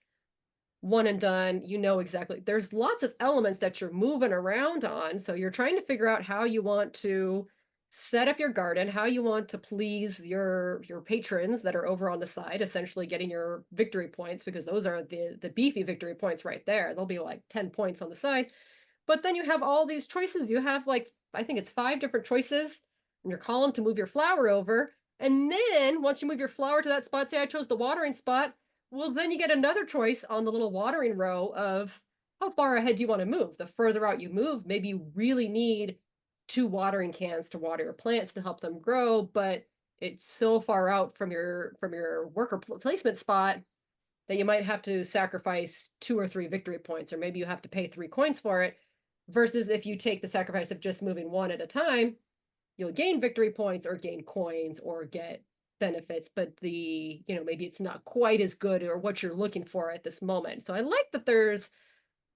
one and done, you know exactly. There's lots of elements that you're moving around on. So you're trying to figure out how you want to set up your garden, how you want to please your patrons that are over on the side, essentially getting your victory points, because those are the beefy victory points right there. They'll be like 10 points on the side. But then you have all these choices. You have like, I think it's 5 different choices in your column to move your flower over. And then once you move your flower to that spot, say I chose the watering spot, well, then you get another choice on the little watering row of how far ahead do you want to move? The further out you move, maybe you really need 2 watering cans to water your plants to help them grow, but it's so far out from your worker placement spot that you might have to sacrifice 2 or 3 victory points, or maybe you have to pay 3 coins for it. Versus if you take the sacrifice of just moving one at a time, you'll gain victory points or gain coins or get benefits, but maybe it's not quite as good or what you're looking for at this moment. So I like that there's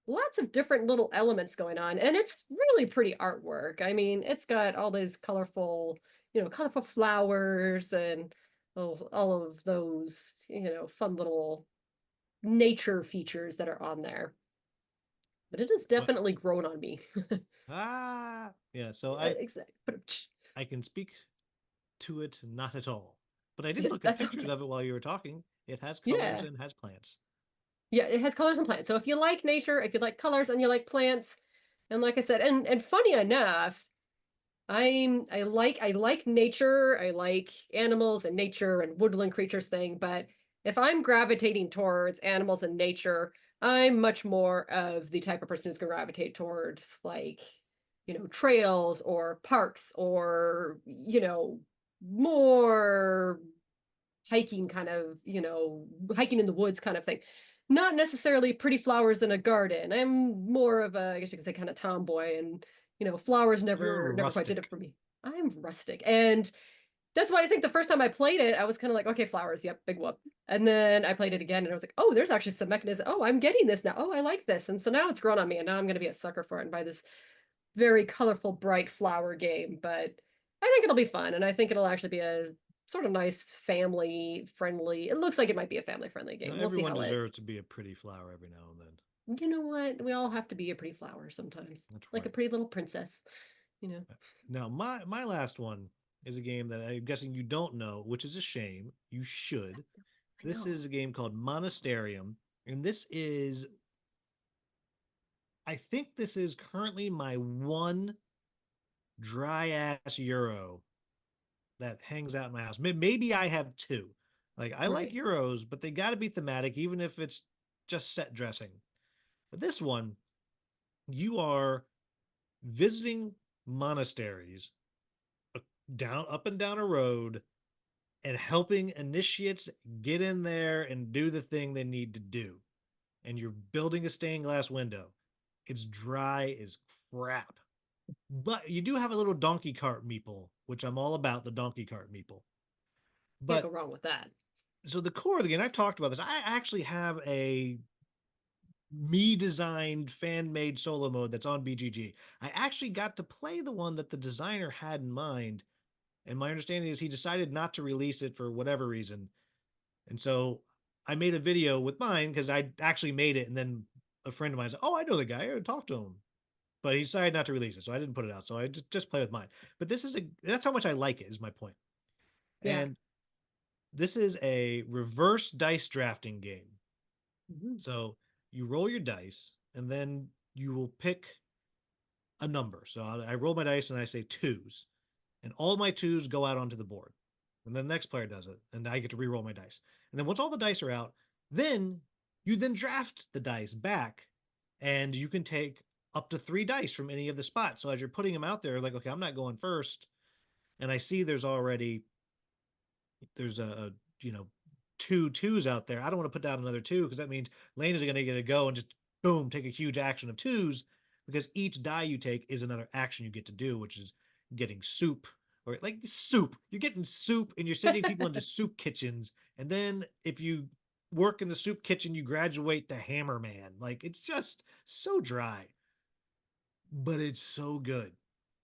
lots of different little elements going on and it's really pretty artwork. I mean, it's got all these colorful flowers and all of those, fun little nature features that are on there. But it has But definitely grown on me. yeah. So Yeah, exactly. I can speak to it not at all. But I did Yeah, look at that's pictures okay. of it while you were talking. It has colors Yeah. and has plants. Yeah, it has colors and plants. So if you like nature, if you like colors and you like plants, and like I said, and funny enough, I like nature, I like animals and nature and woodland creatures thing, but if I'm gravitating towards animals and nature, I'm much more of the type of person who's gonna gravitate towards like, trails or parks or, more hiking kind of, hiking in the woods kind of thing. Not necessarily pretty flowers in a garden. I'm more of a, I guess you could say, kind of tomboy, and flowers You're never quite did it rustic. for me. I'm rustic, and that's why I think the first time I played it, I was kind of like, okay, flowers, yep, big whoop. And then I played it again, and I was like, oh, there's actually some mechanism. Oh, I'm getting this now. Oh, I like this, and so now it's grown on me, and now I'm going to be a sucker for it and buy this very colorful, bright flower game. But I think it'll be fun, and I think it'll actually be a sort of nice family friendly. It looks like it might be a family friendly Now, game. We'll see everyone how it. deserves to be a pretty flower every now and then. You know what? We all have to be a pretty flower sometimes, That's like a right. pretty little princess. You know. Now, my last one is a game that I'm guessing you don't know, which is a shame. You should. I This know. is a game called Monasterium, and I think this is currently my one dry ass Euro that hangs out in my house. Maybe I have two. Like, I like Right. Euros, but they got to be thematic, even if it's just set dressing. But this one, you are visiting monasteries down up and down a road and helping initiates get in there and do the thing they need to do. And you're building a stained glass window. It's dry as crap. But you do have a little donkey cart meeple, which I'm all about the donkey cart meeple. Can't go But wrong with that. so the core of the game, I've talked about this. I actually have a me designed fan made solo mode that's on BGG. I actually got to play the one that the designer had in mind. And my understanding is he decided not to release it for whatever reason. And so I made a video with mine because I actually made it. And then a friend of mine said, oh, I know the guy. I talked to him. But he decided not to release it. So I didn't put it out. So I just play with mine. But that's how much I like it, is my point. Yeah. And this is a reverse dice drafting game. Mhm. So you roll your dice and then you will pick a number. So I roll my dice and I say twos, and all my twos go out onto the board. And then the next player does it, and I get to re-roll my dice. And then once all the dice are out, then you then draft the dice back, and you can take up to three dice from any of the spots. So as you're putting them out there, like, okay, I'm not going first, and I see there's a two twos out there. I don't want to put down another two because that means Lane is going to get a go and just boom, take a huge action of twos, because each die you take is another action you get to do, which is getting soup, or like soup. You're getting soup and you're sending people into soup kitchens. And then if you work in the soup kitchen, you graduate to Hammerman. Like, it's just so dry, but it's so good.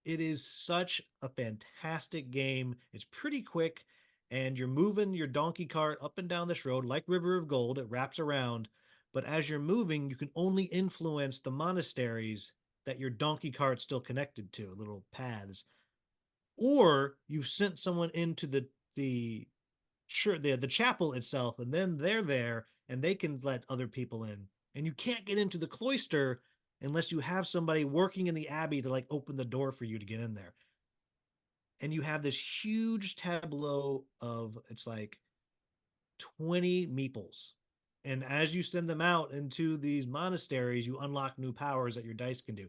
It is such a fantastic game. It's pretty quick, and you're moving your donkey cart up and down this road like River of Gold. It wraps around, but as you're moving, you can only influence the monasteries that your donkey cart's still connected to, little paths. Or you've sent someone into the sure the chapel itself, and then they're there and they can let other people in. And you can't get into the cloister unless you have somebody working in the abbey to like open the door for you to get in there. And you have this huge tableau of, it's like 20 meeples. And as you send them out into these monasteries, you unlock new powers that your dice can do.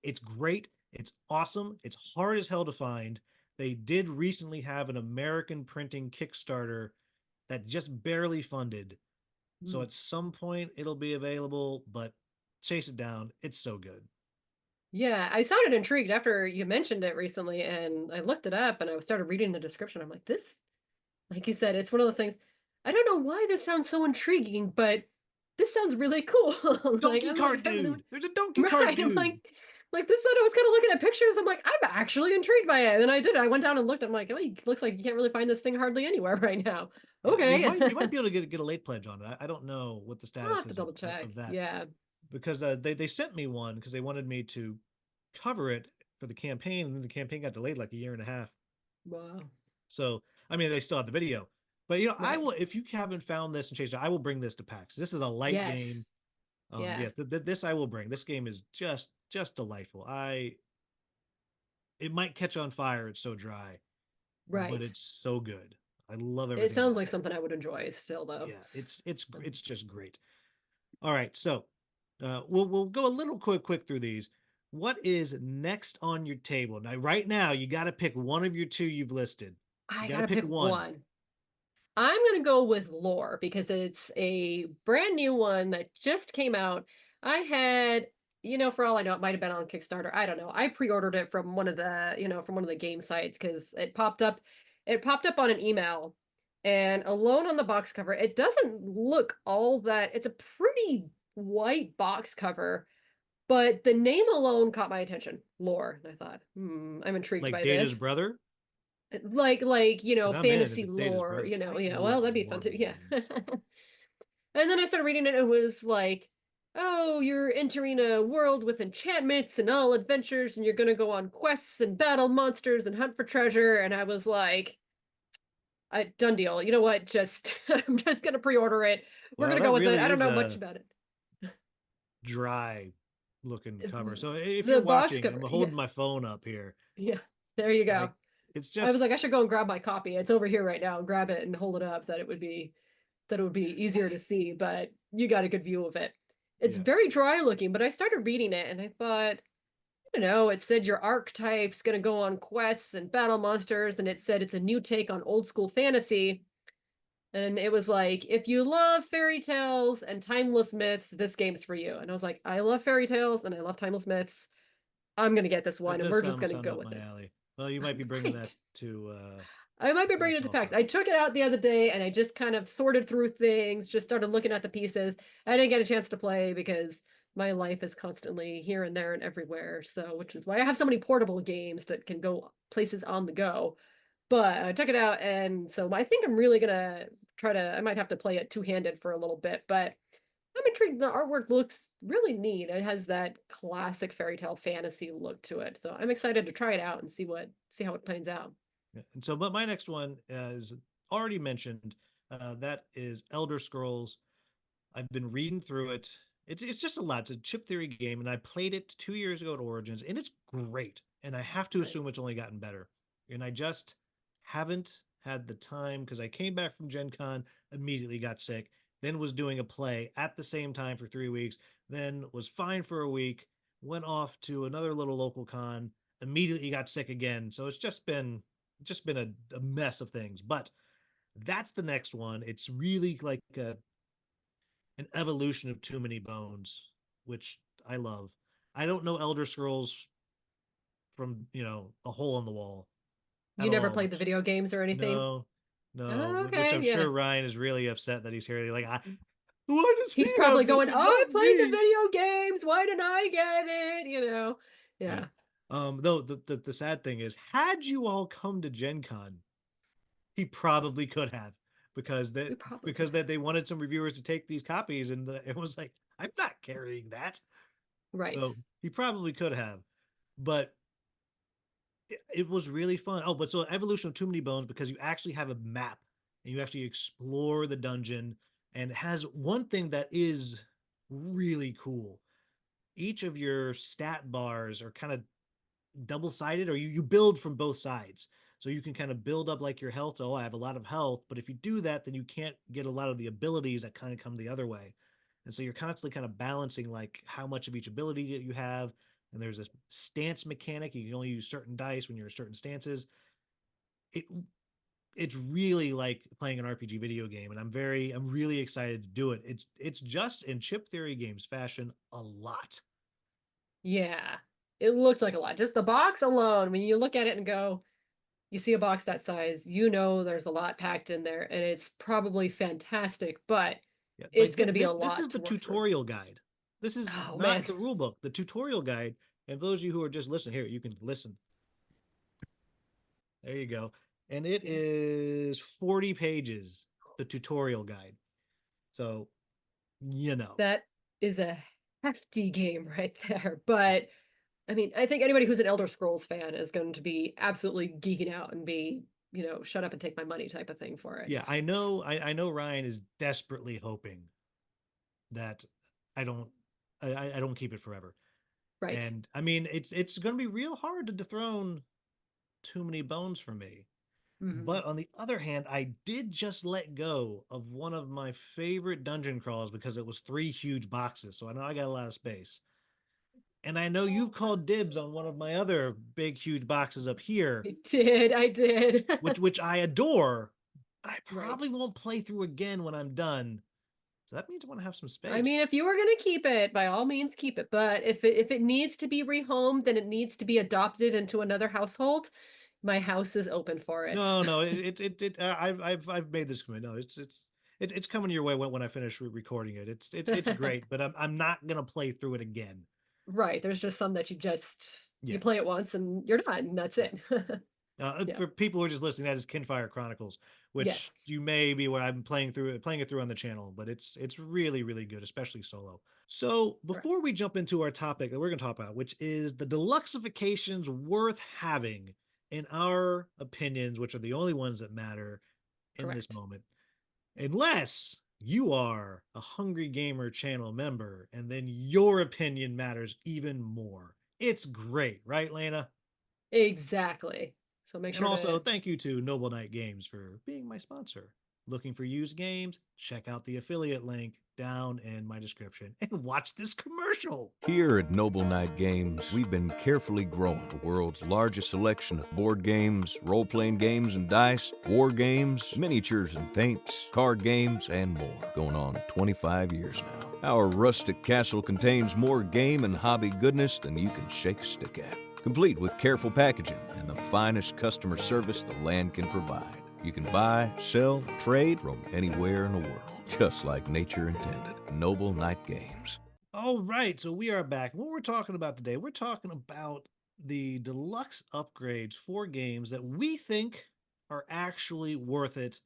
It's great. It's awesome. It's hard as hell to find. They did recently have an American printing Kickstarter that just barely funded. So Mm. at some point it'll be available, but chase it down. It's so good. Yeah, I sounded intrigued after you mentioned it recently, and I looked it up and I started reading the description. I'm like, this, like you said, it's one of those things. I don't know why this sounds so intriguing, but this sounds really cool. Like Donkey I'm like cart having dude. There's a donkey cart right. I'm like, dude. Like this said, I was kind of looking at pictures. I'm like, I'm actually intrigued by it. And then I did. I went down and looked. I'm like, oh, it looks like you can't really find this thing hardly anywhere right now. Yeah, Okay. you might be able to get a late pledge on it. I don't know what the I'll status have to is double check. of that Yeah. because they sent me one because they wanted me to cover it for the campaign, and then the campaign got delayed like a year and a half. Wow. So I mean, they still have the video, but you know, I Right. will if you haven't found this and chased it, I will bring this to PAX. This is a light Yes. game. Yeah. Yes, this I will bring. This game is just delightful. I it might catch on fire. It's so dry, but Right. it's so good. I love It everything sounds about like it. something I would enjoy still, though. Yeah, Um, it's just great. All right, so we'll go a little quick through these. What is next on your table? Now, right now, you got to pick one of your two you've listed. You I got to gotta pick pick one. one. I'm gonna go with Lore because it's a brand new one that just came out. I had, for all I know, it might have been on Kickstarter. I don't know. I pre-ordered it from one of the, from one of the game sites because it popped up. It popped up on an email, and alone on the box cover, it doesn't look all that. It's a pretty white box cover, but the name alone caught my attention. Lore, and I thought, I'm intrigued Like by Data's this. brother, Like because I'm in if fantasy it's Data's lore, brother. I yeah, well, that'd love be fun war too, yeah. games. And then I started reading it and it was like, oh, you're entering a world with enchantments and all adventures and you're gonna go on quests and battle monsters and hunt for treasure. And I was like, done deal. You know what? Just I'm just gonna pre-order it. We're Well, gonna that go with it. really I don't is know much a about it. dry looking cover. So if you're The box watching, I'm cover, yeah. holding my phone up here. Yeah. There you I go. it's I just was like, I should go and grab my copy. It's over here right now. Grab it and hold it up that it would be easier to see, but you got a good view of it. It's yeah. very dry looking, but I started reading it and I thought, it said your archetype's going to go on quests and battle monsters, and it said it's a new take on old school fantasy. And it was like, if you love fairy tales and timeless myths, this game's for you. And I was like, I love fairy tales and I love timeless myths. I'm going to get this That one and does we're just going to sound go up with my it. alley. Well, you might be bringing that Right. to I might be bringing it PAX to PAX. also. I took it out the other day and I just kind of sorted through things, just started looking at the pieces. I didn't get a chance to play because my life is constantly here and there and everywhere. So, which is why I have so many portable games that can go places on the go. But I took it out and so I think I'm really gonna I might have to play it two-handed for a little bit, but I'm intrigued. The artwork looks really neat. It has that classic fairy tale fantasy look to it. So I'm excited to try it out and see how it plays out. Yeah. And so, but my next one is already mentioned. That is Elder Scrolls. I've been reading through it. It's just a lot. It's a chip theory game, and I played it 2 years ago at Origins, and it's great. And I have to Right. assume it's only gotten better. And I just haven't had the time because I came back from Gen Con, immediately got sick, then was doing a play at the same time for 3 weeks, then was fine for a week, went off to another little local con, immediately got sick again. So it's just been a mess of things. But that's the next one. It's really like an evolution of Too Many Bones, which I love. I don't know Elder Scrolls from, a hole in the wall at You never all, played the which video games or anything? no, no, Oh, which okay, I'm yeah. sure Ryan is really upset that he's here. Like, why does he He's probably have this going, and "Oh, I not played the me? video games. Why didn't I get it?" Yeah. Yeah, Though the sad thing is, had you all come to Gen Con, he probably could have because we that probably could because have. that they wanted some reviewers to take these copies, and it was like, I'm not carrying that. Right. So he probably could have, but it was really fun. Oh, but so Evolution of Too Many Bones, because you actually have a map and you actually explore the dungeon, and it has one thing that is really cool. Each of your stat bars are kind of double sided, or you build from both sides. So you can kind of build up like your health. Oh, I have a lot of health, but if you do that, then you can't get a lot of the abilities that kind of come the other way. And so you're constantly kind of balancing like how much of each ability that you have. And there's this stance mechanic. You can only use certain dice when you're in certain stances. It it's really like playing an RPG video game, and I'm really excited to do it. It's just in chip theory games fashion a lot. Yeah. It looked like a lot. Just the box alone, when you look at it and go, you see a box that size, there's a lot packed in there, and it's probably fantastic, but Yeah, it's like going to be a this lot is to the work through. tutorial guide. This is Oh man. not the rule book. The tutorial guide And for those of you who are just listening, here, you can listen. There you go. And it Yeah. is 40 pages, the tutorial guide. So, you know. That is a hefty game right there. But I mean, I think anybody who's an Elder Scrolls fan is going to be absolutely geeking out and be, shut up and take my money type of thing for it. Yeah, I know Ryan is desperately hoping that I don't I don't keep it forever. Right. And I mean, it's going to be real hard to dethrone too many bones for me. Hmm. But on the other hand, I did just let go of one of my favorite dungeon crawls because it was three huge boxes. So I know I got a lot of space. And I know you've called dibs on one of my other big, huge boxes up here, I did. which I adore, but I Right. probably won't play through again when I'm done. So that means I want to have some I mean, space. if you were going to keep it, by all means keep it. But if it needs to be rehomed, then it needs to be adopted into another household. My house is open for it. No, no, I've made this commitment. No, it's coming your way when I finish recording it. It's great, but I'm not gonna play through it again. Right. There's just some that you Yeah, play it once and you're done. And that's yeah. it. Yeah. For people who are just listening, that is Kinfire Chronicles, Yes. which you may be where I'm playing it through on the channel, but it's really really good, especially solo. So Correct. before we jump into our topic that we're going to talk about, which is the deluxifications worth having in our opinions, which are the only ones that matter in this Correct. moment, unless you are a Hungry Gamer channel member, and then your opinion matters even more. It's great, right, Lana? Exactly. So make And sure also, to. thank you to Noble Knight Games for being my sponsor. Looking for used games? Check out the affiliate link down in my description and watch this commercial. Here at Noble Knight Games, we've been carefully growing the world's largest selection of board games, role-playing games and dice, war games, miniatures and paints, card games, and more. Going on 25 years now. Our rustic castle contains more game and hobby goodness than you can shake a stick at. Complete with careful packaging and the finest customer service the land can provide. You can buy, sell, trade from anywhere in the world, just like nature intended. Noble Knight Games. All right, so we are back. What we're talking about today, we're talking about the deluxe upgrades for games that we think are actually worth it.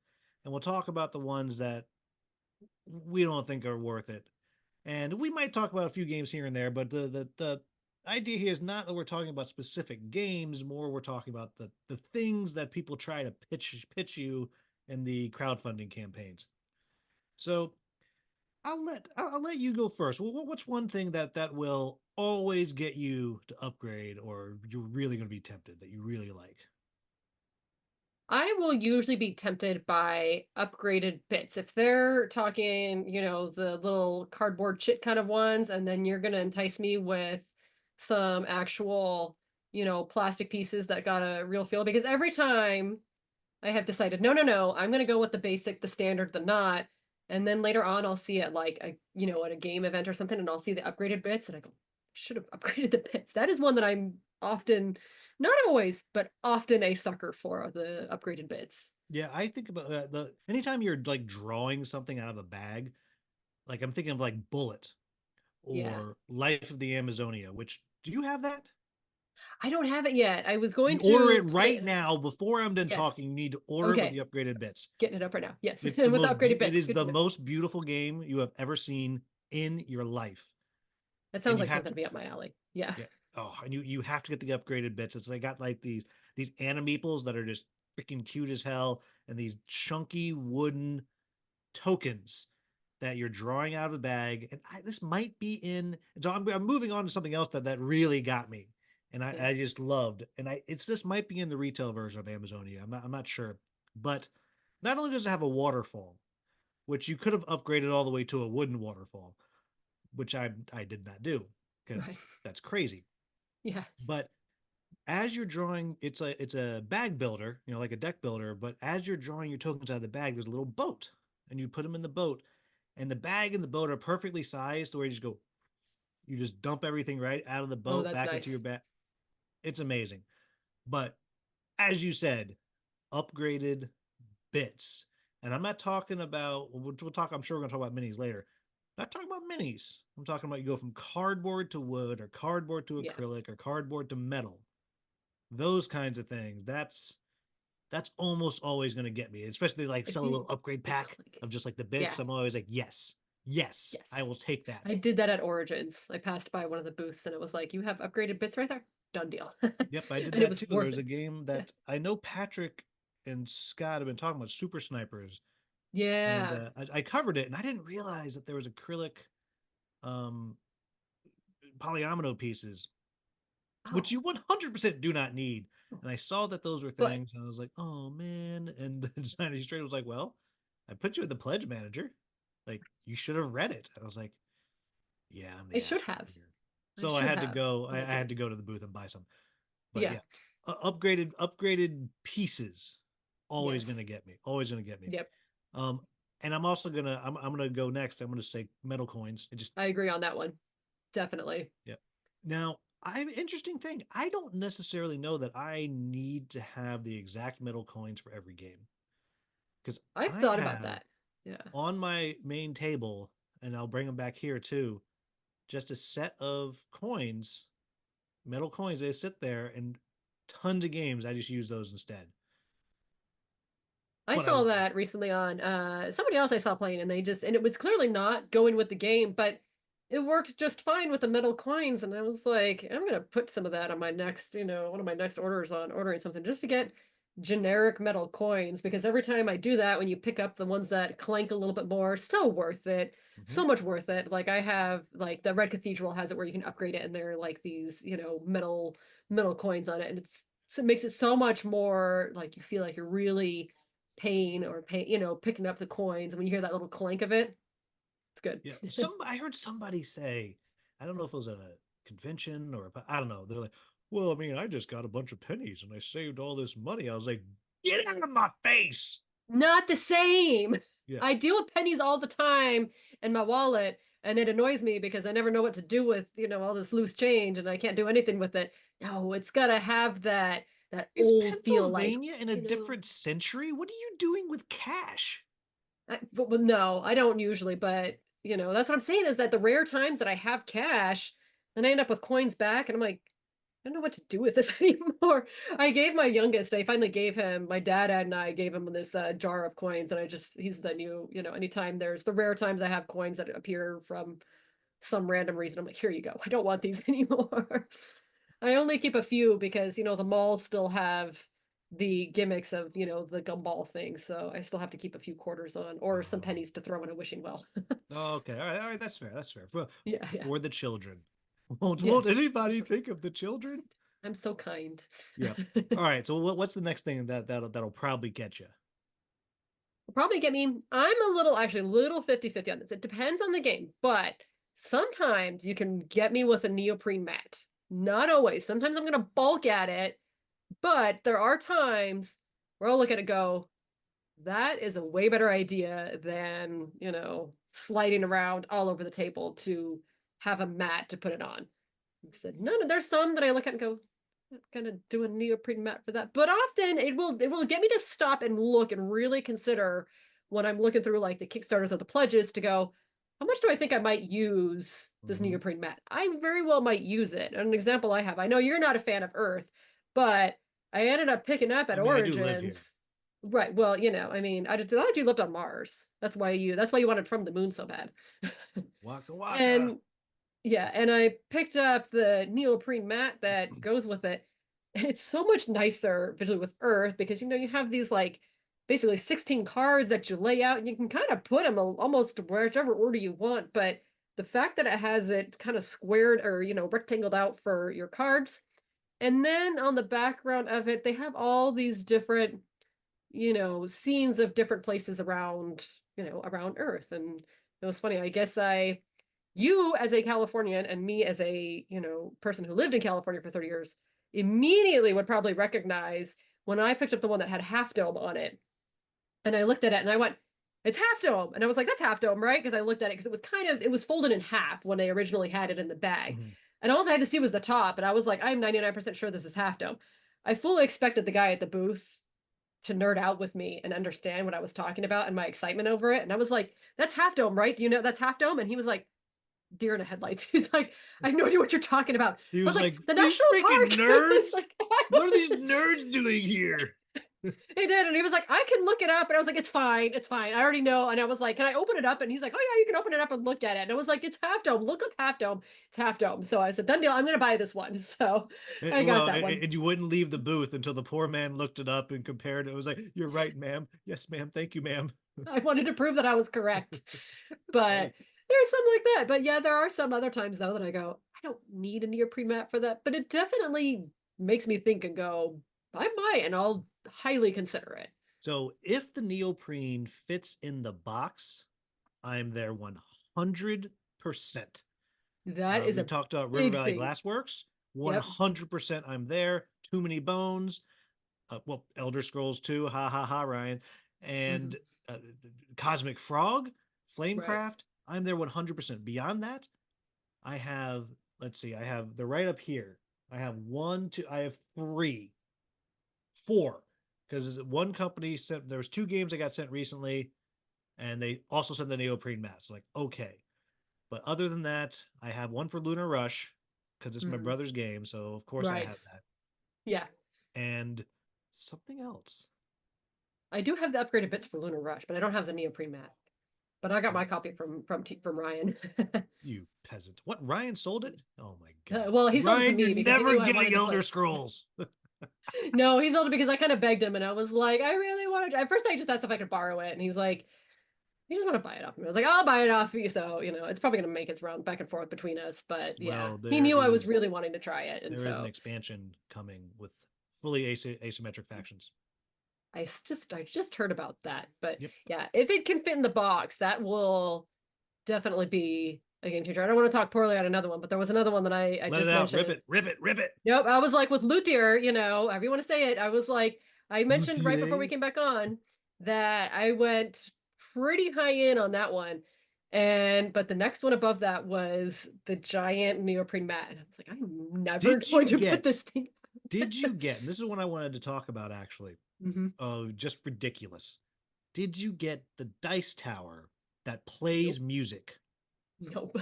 And we'll talk about the ones that we don't think are worth it. And we might talk about a few games here and there, but the idea here is not that we're talking about specific games, more we're talking about the things that people try to pitch you in the crowdfunding campaigns. So I'll let you go first. What's one thing that will always get you to upgrade, or you're really going to be tempted that you really like? I will usually be tempted by upgraded bits. If they're talking, the little cardboard chit kind of ones, and then you're gonna entice me with some actual, plastic pieces that got a real feel. Because every time I have decided, no, no, no, I'm gonna go with the basic, the standard, the not. And then later on I'll see it like at a game event or something, and I'll see the upgraded bits and I go, should have upgraded the bits. That is one that I'm often, not always, but often a sucker for the upgraded bits. Yeah, I think about the anytime you're like drawing something out of a bag, like I'm thinking of like Bullet Yeah. or Life of the Amazonia. Which do you have that? I don't have it yet. I was going You order it to right play. now before I'm done Yes. talking. You need to order it with Okay. the upgraded bits. Getting it up right now. Yes. With It's the the most upgraded it bits. is Good the to know. most beautiful game you have ever seen in your life. That And sounds you like have something to to be up my alley. Yeah. yeah. Oh, and you have to get the upgraded bits. It's they got like these animeeples that are just freaking cute as hell, and these chunky wooden tokens that you're drawing out of the bag. And this might be in. And so I'm moving on to something else that really got me, and Yeah. I just loved. And it's this might be in the retail version of Amazonia. I'm not sure, but not only does it have a waterfall, which you could have upgraded all the way to a wooden waterfall, which I did not do Right. because that's crazy. Yeah. But as you're drawing, it's a bag builder, like a deck builder. But as you're drawing your tokens out of the bag, there's a little boat, and you put them in the boat, and the bag and the boat are perfectly sized, where you just dump everything right out of the Oh, boat that's back into your nice. bag. It's amazing. But as you said, upgraded bits, and I'm not talking about. We'll talk. I'm sure we're gonna talk about minis later. Not talking about minis. I'm talking about you go from cardboard to wood or cardboard to Yeah. acrylic or cardboard to metal. Those kinds of things. That's almost always going to get me, especially like If sell a you little upgrade the pack click. of just like the bits. Yeah. I'm always like, yes, yes, I Yes. will take that. I did that at Origins. I passed by one of the booths and it was like, you have upgraded bits right there. Done deal. Yep, I did And it that was too. There worth was a it. game Yeah. that I know Patrick and Scott have been talking about, Super Snipers, and Yeah. I covered it, and I didn't realize that there was acrylic um, polyomino pieces, which Oh. you 100% do not need. And I saw that those were But things, and I was like, oh man. And the designer straight was like, well, I put you in the pledge manager. Like, you should have read it. I was like, yeah, I'm I the should asshole have. here. I So I should had to have, go. but I I had didn't. to go to the booth and buy some. But Yeah. yeah, upgraded pieces always Yes. gonna get me. Always gonna get me. Yep. Um, and I'm also gonna I'm gonna go next. I'm gonna say metal coins. It just I agree on that one. Definitely. yeah. Now, I interesting thing. I don't necessarily know that I need to have the exact metal coins for every game because I've I thought about have that. Yeah. on my main table, and I'll bring them back here too. Just a set of coins, metal coins. They sit there, and tons of games. I just use those instead. I But I saw that recently on somebody else I saw playing and it was clearly not going with the game, but it worked just fine with the metal coins and I was like, I'm gonna put some of that on my next, one of my next orders on ordering something just to get generic metal coins because every time I do that when you pick up the ones that clank a little bit more, so worth it. Mhm. So much worth it. Like I have like the Red Cathedral has it where you can upgrade it and they're like these, metal coins on it and it makes it so much more like you feel like you're really picking up the coins. When you hear that little clank of it, it's good. Yeah, I heard somebody say, I don't know if it was at a convention or I don't know. They're like, well, I mean, I just got a bunch of pennies and I saved all this money. I was like, get out of my face. Not the same. Yeah. I deal with pennies all the time in my wallet, and it annoys me because I never know what to do with, all this loose change and I can't do anything with it. No, it's gotta have that Is old feel like, Pennsylvania in a different century? What are you doing with cash? well, no, I don't usually, but that's what I'm saying is that the rare times that I have cash, then I end up with coins back, and I'm like, I don't know what to do with this anymore. I gave my youngest, I finally gave him, my dad and I gave him this jar of coins, and he's the new, anytime there's the rare times I have coins that appear from some random reason, I'm like, here you go. I don't want these anymore. I only keep a few because, the malls still have the gimmicks of, the gumball thing. So I still have to keep a few quarters on or some Oh, pennies to throw in a wishing well. okay. All right. That's fair. That's fair. Yeah, yeah. For the children. Won't Yes. anybody think of the children? I'm so kind. Yep. All right. So what's the next thing that'll probably get you? Probably get me. I'm actually a little 50-50 on this. It depends on the game, but sometimes you can get me with a neoprene mat. Not always. Sometimes I'm going to bulk at it, but there are times where I'll look at it and go, that is a way better idea than, sliding around all over the table to have a mat to put it on. I said, no, there's some that I look at and go, I'm not gonna do a neoprene mat for that. But often it will get me to stop and look and really consider when I'm looking through like the Kickstarters or the pledges to go, how much do I think I might use this Hmm. neoprene mat? I very well might use it. An example I have, I know you're not a fan of Earth, but I ended up picking up I at mean, I do live Origins. here. Right. Well, I mean, I thought you lived on Mars. That's why you wanted from the moon so bad. Waka waka. And yeah, and I picked up the neoprene mat that goes with it. And it's so much nicer visually with Earth because you have these like basically 16 cards that you lay out and you can kind of put them almost whichever order you want, but the fact that it has it kind of squared or rectangled out for your cards. And then on the background of it, they have all these different scenes of different places around Earth. And it was funny. I guess you as a Californian and me as a, person who lived in California for 30 years immediately would probably recognize when I picked up the one that had Half Dome on it. And I looked at it and I went, it's Half Dome. And I was like, that's Half Dome, right? Because I looked at it because it was folded in half when they originally had it in the bag. Mhm. And all I had to see was the top. And I was like, I'm 99% sure this is Half Dome. I fully expected the guy at the booth to nerd out with me and understand what I was talking about and my excitement over it. And I was like, that's Half Dome, right? Do you know that's Half Dome? And he was like, deer in the headlights. He's like, I have no idea what you're talking about. He I was was like, like, the these national freaking park. nerds. Like, What are these nerds doing here? He did, and he was like, I can look it up, and I was like, it's fine, I already know. And I was like, can I open it up? And he's like, oh yeah, you can open it up and look at it. And I was like, it's Half Dome, look up Half Dome, it's Half Dome. So I said, done deal, I'm gonna buy this one. So I got that one. And you wouldn't leave the booth until the poor man looked it up and compared it. It was like, you're right, ma'am. Yes, ma'am. Thank you, ma'am. I wanted to prove that I was correct. But there's some like that. But yeah, there are some other times though that I go, I don't need a neoprene mat for that. But it definitely makes me think and go, I might, and I'll highly consider it. So if the neoprene fits in the box, I'm there 100%. That is We a talked about River big Valley thing. Glassworks. Yep. 100% I'm there. Too Many Bones. Well, Elder Scrolls 2. Ha ha ha, Ryan. And Cosmic Frog, Flamecraft. Right. I'm there 100%. Beyond that, I have, let's see, they're right up here. I have I have 3, 4. Because one company sent, there was 2 games I got sent recently, and they also sent the neoprene mats. Like, okay. But other than that, I have one for Lunar Rush, because it's my brother's game, so of course I have that. Yeah. And something else. I do have the upgraded bits for Lunar Rush, but I don't have the neoprene mat. But I got my copy from Ryan. You peasant. What, Ryan sold it? Oh my god. Well, he sold it to Ryan, me you're because he never knew I wanted getting to Elder play. Scrolls. No, he sold it because I kind of begged him, and I was like, I really wanted to. At first, I just asked if I could borrow it, and he's like, you just want to buy it off me. I was like, I'll buy it off you. So, it's probably going to make its round back and forth between us. But yeah, Well, he knew I was really wanting to try it. And there is an expansion coming with fully asymmetric factions. I just heard about that. But Yep. yeah, if it can fit in the box, that will definitely be a game changer. I don't want to talk poorly on another one, but there was another one that I Let just it out, mentioned. rip it. Nope, I was like with Luthier, however you want to say it. I was like, I mentioned right before we Luthier? came back on that I went pretty high in on that one. But the next one above that was the giant neoprene mat. And I was like, I'm never going to put this thing. Did you get, and this is what I wanted to talk about actually, of just ridiculous. Did you get the dice tower that plays music? Nope.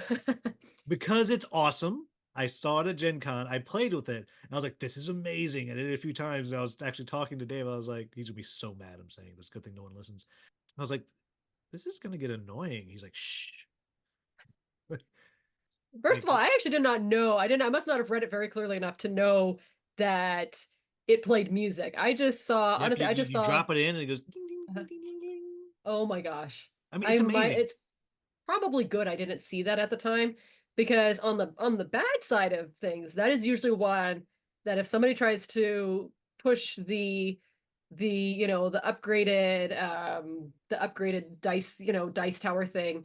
Because it's awesome. I saw it at Gen Con. I played with it. And I was like, this is amazing. I did it a few times. And I was actually talking to Dave. I was like, he's going to be so mad I'm saying this. Good thing no one listens. I was like, this is going to get annoying. He's like, shh. First of all, I actually did not know. I must not have read it very clearly enough to know that it played music. I just saw, honestly, I just saw. You drop it in and it goes ding, ding, ding, ding, ding, ding. Oh my gosh. I mean, it's amazing. It's probably good I didn't see that at the time, because on the bad side of things, that is usually one that if somebody tries to push the upgraded dice tower thing,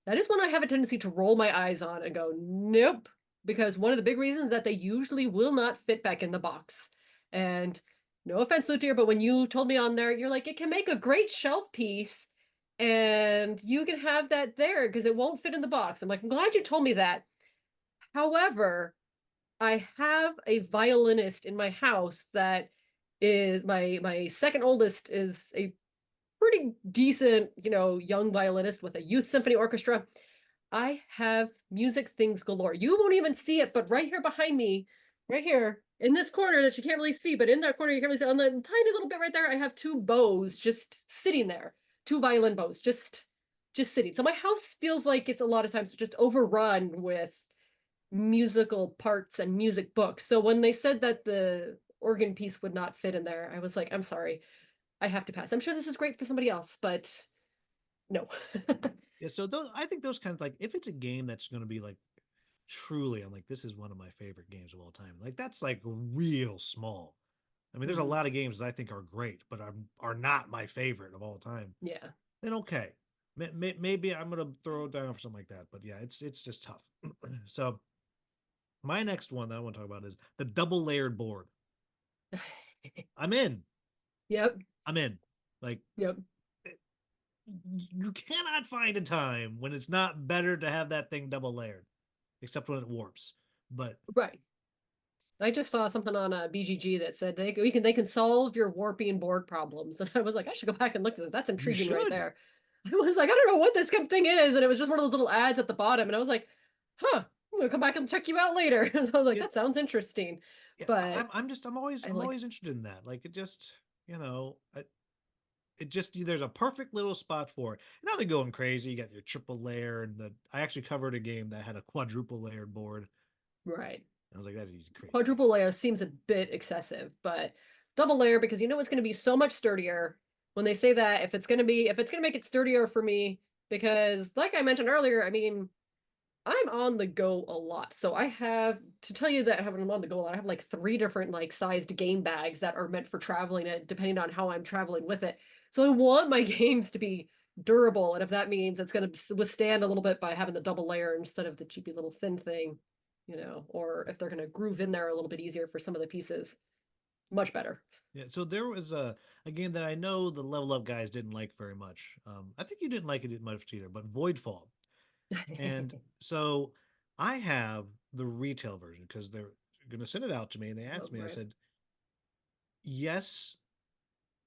that is one I have a tendency to roll my eyes on and go, nope, because one of the big reasons that they usually will not fit back in the box. And no offense, Luthier, but when you told me on there, you're like, it can make a great shelf piece and you can have that there because it won't fit in the box. I'm like, I'm glad you told me that. However, I have a violinist in my house that is my second oldest, is a pretty decent, young violinist with a youth symphony orchestra. I have music things galore. You won't even see it, but right here behind me, right here in this corner that you can't really see, but in that corner you can't really see, on the tiny little bit right there, I have 2 bows just sitting there. 2 violin bows just sitting. So my house feels like it's a lot of times just overrun with musical parts and music books. So when they said that the organ piece would not fit in there, I was like, I'm sorry, I have to pass. I'm sure this is great for somebody else, but no. Yeah, so I think those kind of, like, if it's a game that's going to be like truly, I'm like, this is one of my favorite games of all time. Like, that's like real small. I mean, there's a lot of games that I think are great, but are not my favorite of all time. Yeah. Then okay, maybe I'm gonna throw it down for something like that. But yeah, it's just tough. So my next one that I want to talk about is the double layered board. I'm in. Yep. I'm in. Like, yep. You cannot find a time when it's not better to have that thing double layered, except when it warps. But right. I just saw something on BGG that said they can solve your warping board problems, and I was like, I should go back and look at that. That's intriguing right there. I was like, I don't know what this thing is, and it was just one of those little ads at the bottom, and I was like, huh, I'm gonna come back and check you out later. So I was like, Yeah, that sounds interesting. yeah. But I I'm like, always interested in that. Like it just, it just there's a perfect little spot for it. Now they're going crazy. You got your triple layer, and I actually covered a game that had a quadruple layered board. right. I was like, that's easy crazy. Quadruple layer seems a bit excessive, but double layer because you know it's going to be so much sturdier. When they say that, if it's going to make it sturdier for me, because like I mentioned earlier, I mean, I'm on the go a lot. So I have to tell you that I'm on the go a lot. I have like three different like sized game bags that are meant for traveling, depending on how I'm traveling with it. So I want my games to be durable, and if that means it's going to withstand a little bit by having the double layer instead of the cheapy little thin thing, or if they're going to groove in there a little bit easier for some of the pieces, much better. Yeah, so there was a game that I know the level up guys didn't like very much. I think you didn't like it much either, but Voidfall. And so I have the retail version because they're going to send it out to me, and they Oh, asked me. I right. said, "Yes,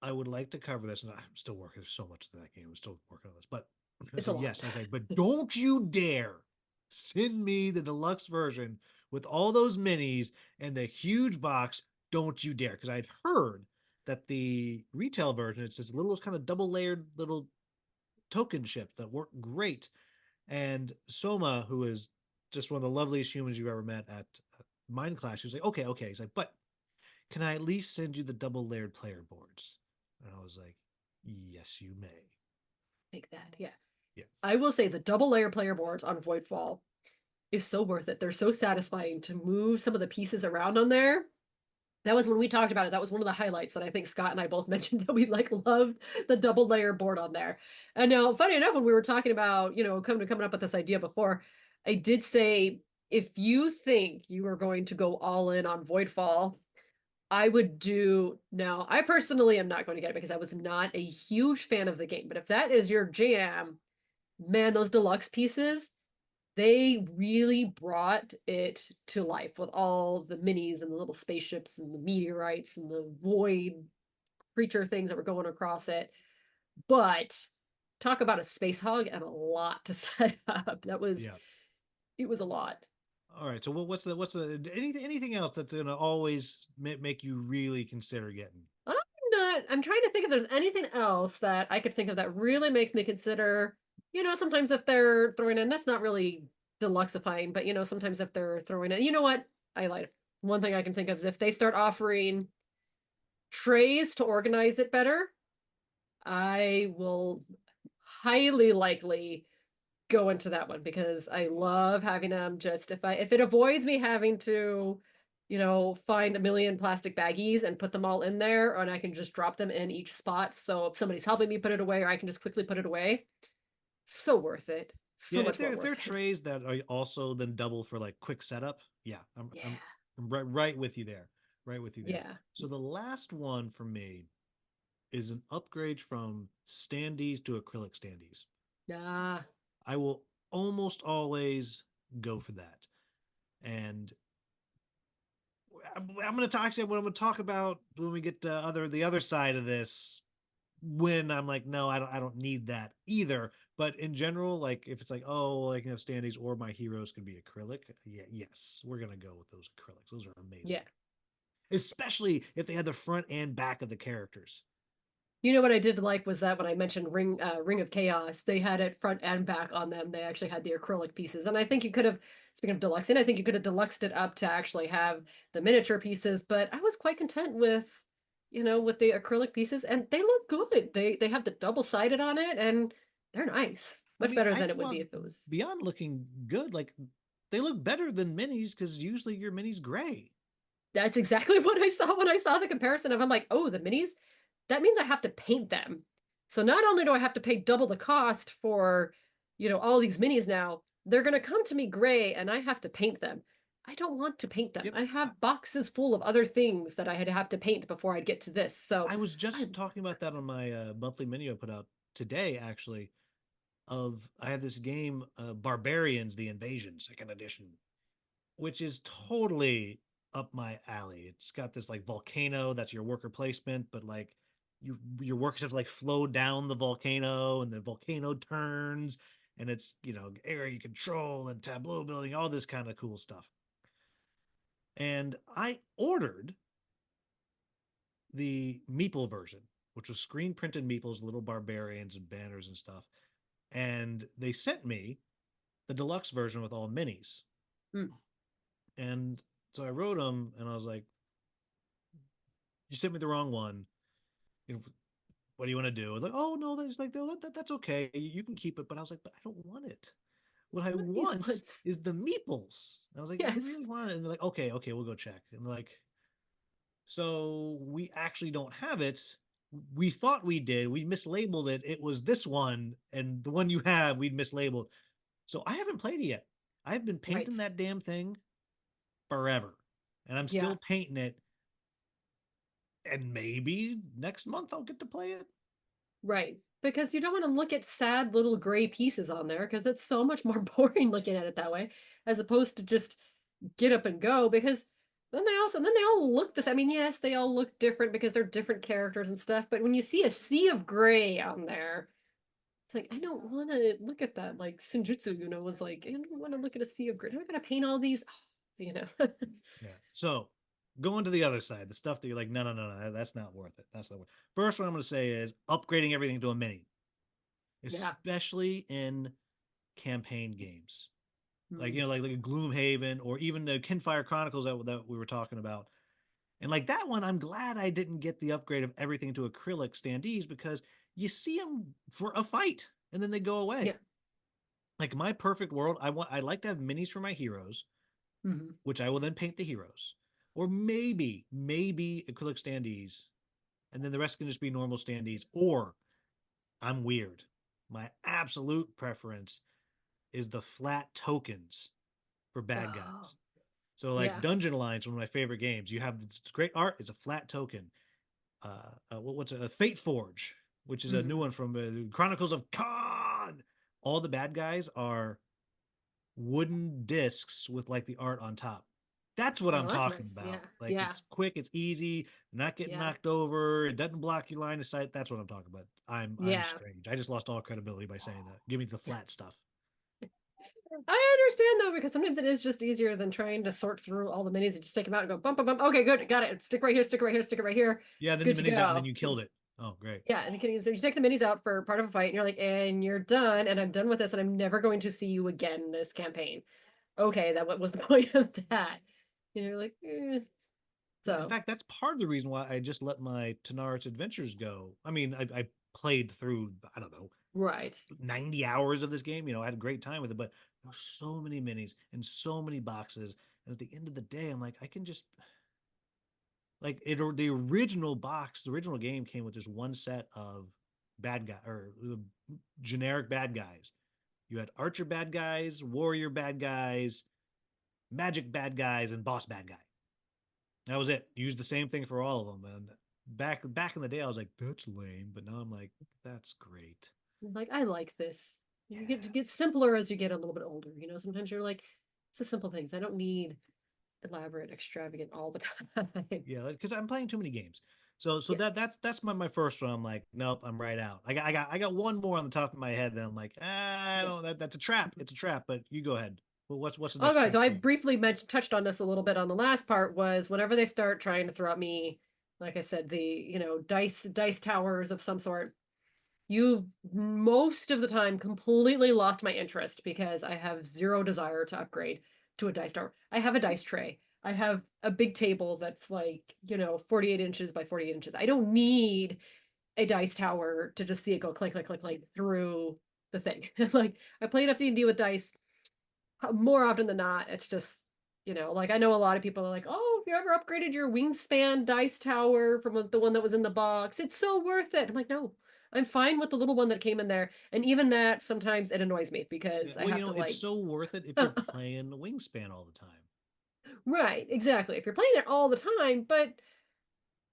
I would like to cover this." And I'm still working. There's so much to that game. I'm still working on this, but I It's a said lot. yes. I was like, "But don't you dare send me the deluxe version with all those minis and the huge box. Don't you dare!" Because I'd heard that the retail version is just little kind of double layered little token ships that work great. And Soma, who is just one of the loveliest humans you've ever met at Mind Clash, he's like, okay, okay. He's like, but can I at least send you the double layered player boards? And I was like, yes, you may. Take that. Yeah. Yeah. I will say the double layer player boards on Voidfall is so worth it. They're so satisfying to move some of the pieces around on there. That was when we talked about it. That was one of the highlights that I think Scott and I both mentioned that we like loved the double layer board on there. And now, funny enough, when we were talking about, coming up with this idea before, I did say if you think you are going to go all in on Voidfall, I would do now. I personally am not going to get it because I was not a huge fan of the game. But if that is your jam, man, those deluxe pieces, they really brought it to life with all the minis and the little spaceships and the meteorites and the void creature things that were going across it. But talk about a space hog and a lot to set up. Yeah. It was a lot. All right. So anything else that's gonna always make you really consider getting? I'm trying to think if there's anything else that I could think of that really makes me consider, sometimes if they're throwing in, that's not really deluxifying, but sometimes if they're throwing in, you know what? I lied. One thing I can think of is if they start offering trays to organize it better, I will highly likely go into that one because I love having them just if it avoids me having to, find a million plastic baggies and put them all in there, and I can just drop them in each spot. So if somebody's helping me put it away, or I can just quickly put it away, so worth it. Yeah, So much more if they're worth it. trays that are also then double for like quick setup, yeah, Yeah. I'm right with you there. Right with you there. Yeah. So the last one for me is an upgrade from standees to acrylic standees. Ah, I will almost always go for that. And I'm going to talk actually what I'm going to talk about when we get to the other side of this. When I'm like, no, I don't need that either. But in general, like if it's like, oh, I can have standees or my heroes can be acrylic. Yeah, yes, we're gonna go with those acrylics. Those are amazing, yeah. especially if they had the front and back of the characters. You know what I did like was that when I mentioned Ring of Chaos, they had it front and back on them. They actually had the acrylic pieces, and I think you could have. Speaking of deluxing, I think you could have deluxed it up to actually have the miniature pieces. But I was quite content with, with the acrylic pieces, and they look good. They have the double sided on it, and they're nice. I Much mean, better I than it would be want if it was. beyond looking good, like they look better than minis because usually your minis gray. That's exactly what I saw when I saw the comparison of. I'm like, oh, the minis. That means I have to paint them. So not only do I have to pay double the cost for, all these minis now, they're going to come to me gray and I have to paint them. I don't want to paint them. Yep. I have boxes full of other things that I had to have to paint before I'd get to this. So I was I, just talking about that on my monthly menu I put out today, actually. Of I have this game, Barbarians: The Invasion, second edition, which is totally up my alley. It's got this like volcano that's your worker placement, but like your workers have to like flow down the volcano and the volcano turns and it's, area control and tableau building, all this kind of cool stuff. And I ordered the meeple version, which was screen printed meeples, little barbarians and banners and stuff. And they sent me the deluxe version with all minis. Mm. And so I wrote them and I was like, you sent me the wrong one. What do you want to do? Like, oh no, that's okay. You can keep it. But I was like, but I don't want it. What I What these want ones? is the meeples. I was like, you Yes. really want it? And they're like, okay, we'll go check. And they're like, so we actually don't have it. We thought we did. We mislabeled it. It was this one, and the one you have, we'd mislabeled. So I haven't played it yet. I've been painting Right. that damn thing forever, and I'm Yeah. still painting it. And maybe next month I'll get to play it. Right. Because you don't want to look at sad little gray pieces on there because it's so much more boring looking at it that way, as opposed to just get up and go. Because then they all look this. I mean, yes, they all look different because they're different characters and stuff. But when you see a sea of gray on there, it's like I don't want to look at that. Like Senjutsu, was like I don't want to look at a sea of gray. I'm gonna paint all these, Yeah. So going to the other side, the stuff that you're like, no, that's not worth it. That's not worth it. First one I'm going to say is upgrading everything to a mini, Yeah. especially in campaign games. Like, Mm. like a Gloomhaven or even the Kinfire Chronicles that we were talking about. And like that one, I'm glad I didn't get the upgrade of everything to acrylic standees because you see them for a fight and then they go Yeah. away. Like my perfect world, I like to have minis for my heroes, Hmm. which I will then paint the heroes. Or maybe acrylic standees, and then the rest can just be normal standees. Or I'm weird. My absolute preference is the flat tokens for bad Oh, guys. So like yeah. Dungeon Alliance, one of my favorite games. You have this great art. It's a flat token. What's a Fate Forge, which is a new Hmm. one from Chronicles of Khan. All the bad guys are wooden discs with like the art on top. That's what I'm Oh, that's talking nice. Yeah. about. Like Yeah. it's quick, it's easy, not getting Yeah. knocked over, it doesn't block your line of sight. That's what I'm talking about. I'm Yeah. strange. I just lost all credibility by saying that. Give me the flat stuff. I understand though, because sometimes it is just easier than trying to sort through all the minis and just take them out and go bump, bump, bump. Okay, good, got it. Stick right here, stick right here, stick it right here. Yeah, then the Good to minis out and then go. you killed it. Oh, great. Yeah, and so you take the minis out for part of a fight, and you're like, and you're done, and I'm done with this, and I'm never going to see you again this campaign. Okay, that what was the point of that? You're like, eh. In So fact, that's part of the reason why I just let my Tanaris Adventures go. I mean, I played through, I don't know, right. 90 hours of this game. I had a great time with it, but there's so many minis and so many boxes. And at the end of the day, I'm like, I can just like it or the original box, the original game came with just one set of bad guy or generic bad guys. You had archer bad guys, warrior bad guys, magic bad guys, and boss bad guy. That was it. Used the same thing for all of them. And back in the day, I was like, that's lame. But now I'm like, that's great. Like I like this. Yeah. You get simpler as you get a little bit older. Sometimes you're like, it's the simple things. I don't need elaborate, extravagant all the time. Yeah, because I'm playing too many games. So Yeah. that's my first one. I'm like, nope, I'm right out. I got one more on the top of my head that I'm like, I Yeah. don't that's a trap. It's a trap. But you go ahead. Well, what's the next Okay, trap so I for you? briefly touched on this a little bit on the last part was whenever they start trying to throw at me, like I said, the dice towers of some sort, you've most of the time completely lost my interest because I have zero desire to upgrade to a dice tower. I have a dice tray. I have a big table that's like, 48 inches by 48 inches. I don't need a dice tower to just see it go clink, clink, clink, clink through the thing. Like I play enough D&D with dice more often than not. It's just, like I know a lot of people are like, oh, if you ever upgraded your wingspan dice tower from the one that was in the box, it's so worth it. I'm like, no, I'm fine with the little one that came in there. And even that, sometimes it annoys me Yeah, because I well, have to it's like, so worth it if you're playing Wingspan all the time. right, exactly. If you're playing it all the time, but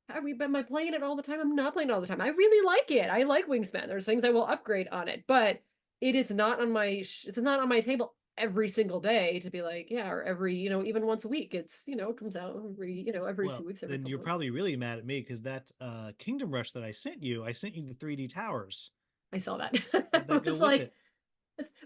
am I playing it all the time? I'm not playing it all the time. I really like it. I like Wingspan. There's things I will upgrade on it, but it is not on my it's not on my table every single day to be like, yeah, or every, even once a week. It's, it comes out every, every few Well, weeks, every then you're couple weeks. probably really mad at me because that Kingdom Rush that I sent you the 3D towers I saw that. I that go was with like, it.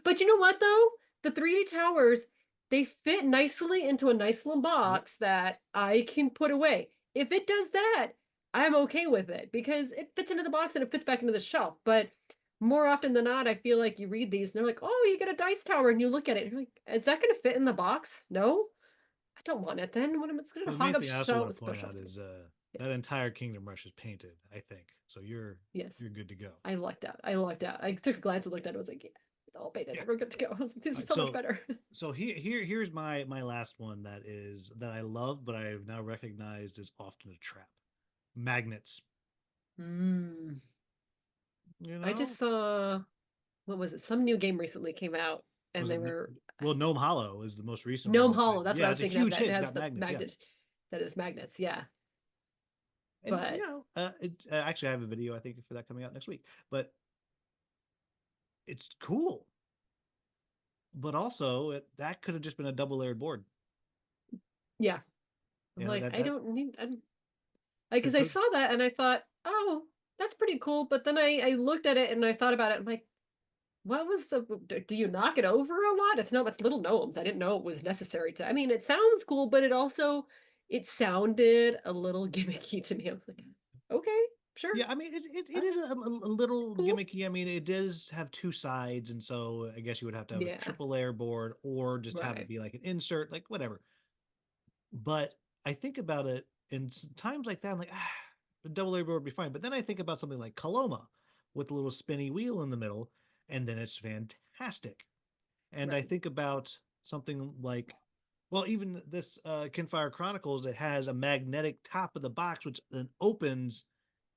But you know what though? The 3D towers, they fit nicely into a nice little Yep. box that I can put away. If it does that, I'm okay with it because it fits into the box and it fits back into the shelf. But more often than not, I feel like you read these and they're like, "Oh, you get a dice tower," and you look at it and you're like, "Is that going to fit in the box?" No, I don't want it. Then what am I going to Well, the hog main up thing I also want shelf to point special out space? is Yeah. that entire Kingdom Rush is painted, I think. So Yes, you're good to go. I lucked out. I lucked out. I took a glance and looked at it. I was like, "Yeah, it's all painted. Yeah. We're good to go." I was like, "This All is right. so much better." So here's my last one that I love, but I've now recognized is often a trap. Magnets. Mm. You I know, just saw what was it? Some new game recently came out, and was they it were well, Gnome Hollow is the most recent one Gnome that's Hollow. That's what I yeah, was it's a thinking of. huge That hit. it It's has got the magnets, yeah. magnet. That is magnets. Yeah, And but actually, I have a video I think for that coming out next week. But it's cool. But also, that could have just been a double layered board. yeah, I'm You know like, that I that don't need. I'm like, because I because saw that and I thought, oh, that's pretty cool. But then I looked at it and I thought about it. I'm like, what was the? Do you knock it over a lot? It's no, it's little gnomes. I didn't know it was necessary to. I mean, it sounds cool, but it sounded a little gimmicky to me. I was like, okay, sure, yeah, I mean it uh, is a little cool. gimmicky. I mean, it does have two sides, and so I guess you would have to have a Yeah, triple layer board or just have it right. be like an insert, like whatever. But I think about it in times like that, I'm like, the double layer board would be fine. But then I think about something like Coloma with a little spinny wheel in the middle, and then it's fantastic. And I Right. think about something like, well, even this Kinfire Chronicles that has a magnetic top of the box, which then opens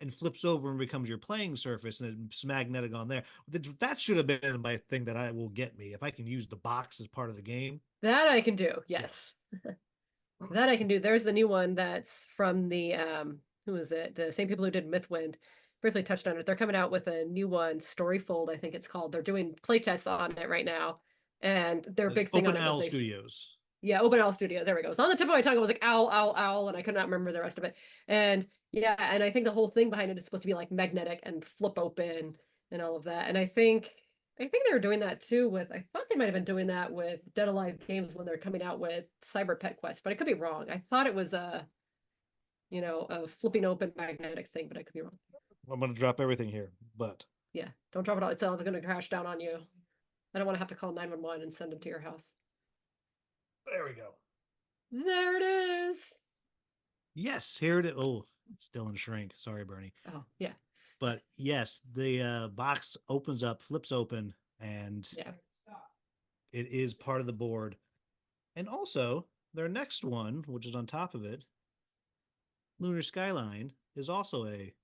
and flips over and becomes your playing surface, and it's magnetic on there. That should have been my thing that I will get me if I can use the box as part of the game. That I can do. Yes. Yes. That I can do. There's the new one that's from the who is it? The same people who did Mythwind. Briefly touched on it. They're coming out with a new one, Storyfold, I think it's called. They're doing playtests on it right now. And their big thing on Open it was Owl Studios. yeah, Open Owl Studios. There we go. It's on the tip of my tongue. I was like, owl, owl, owl, and I could not remember the rest of it. And yeah, and I think the whole thing behind it is supposed to be like magnetic and flip open and all of that. And I think they were doing that too with I thought they might have been doing that with Dead Alive Games when they're coming out with Cyber Pet Quest, but I could be wrong. I thought it was a flipping open magnetic thing, but I could be wrong. I'm going to drop everything here, but Yeah, don't drop it all. It's all going to crash down on you. I don't want to have to call 911 and send them to your house. there we go. There it is. Yes, here it is. Oh, it's still in shrink. Sorry, Bernie. Oh, yeah. But yes, the box opens up, flips open, and Yeah. it is part of the board. And also, their next one, which is on top of it, Lunar Skyline, is also a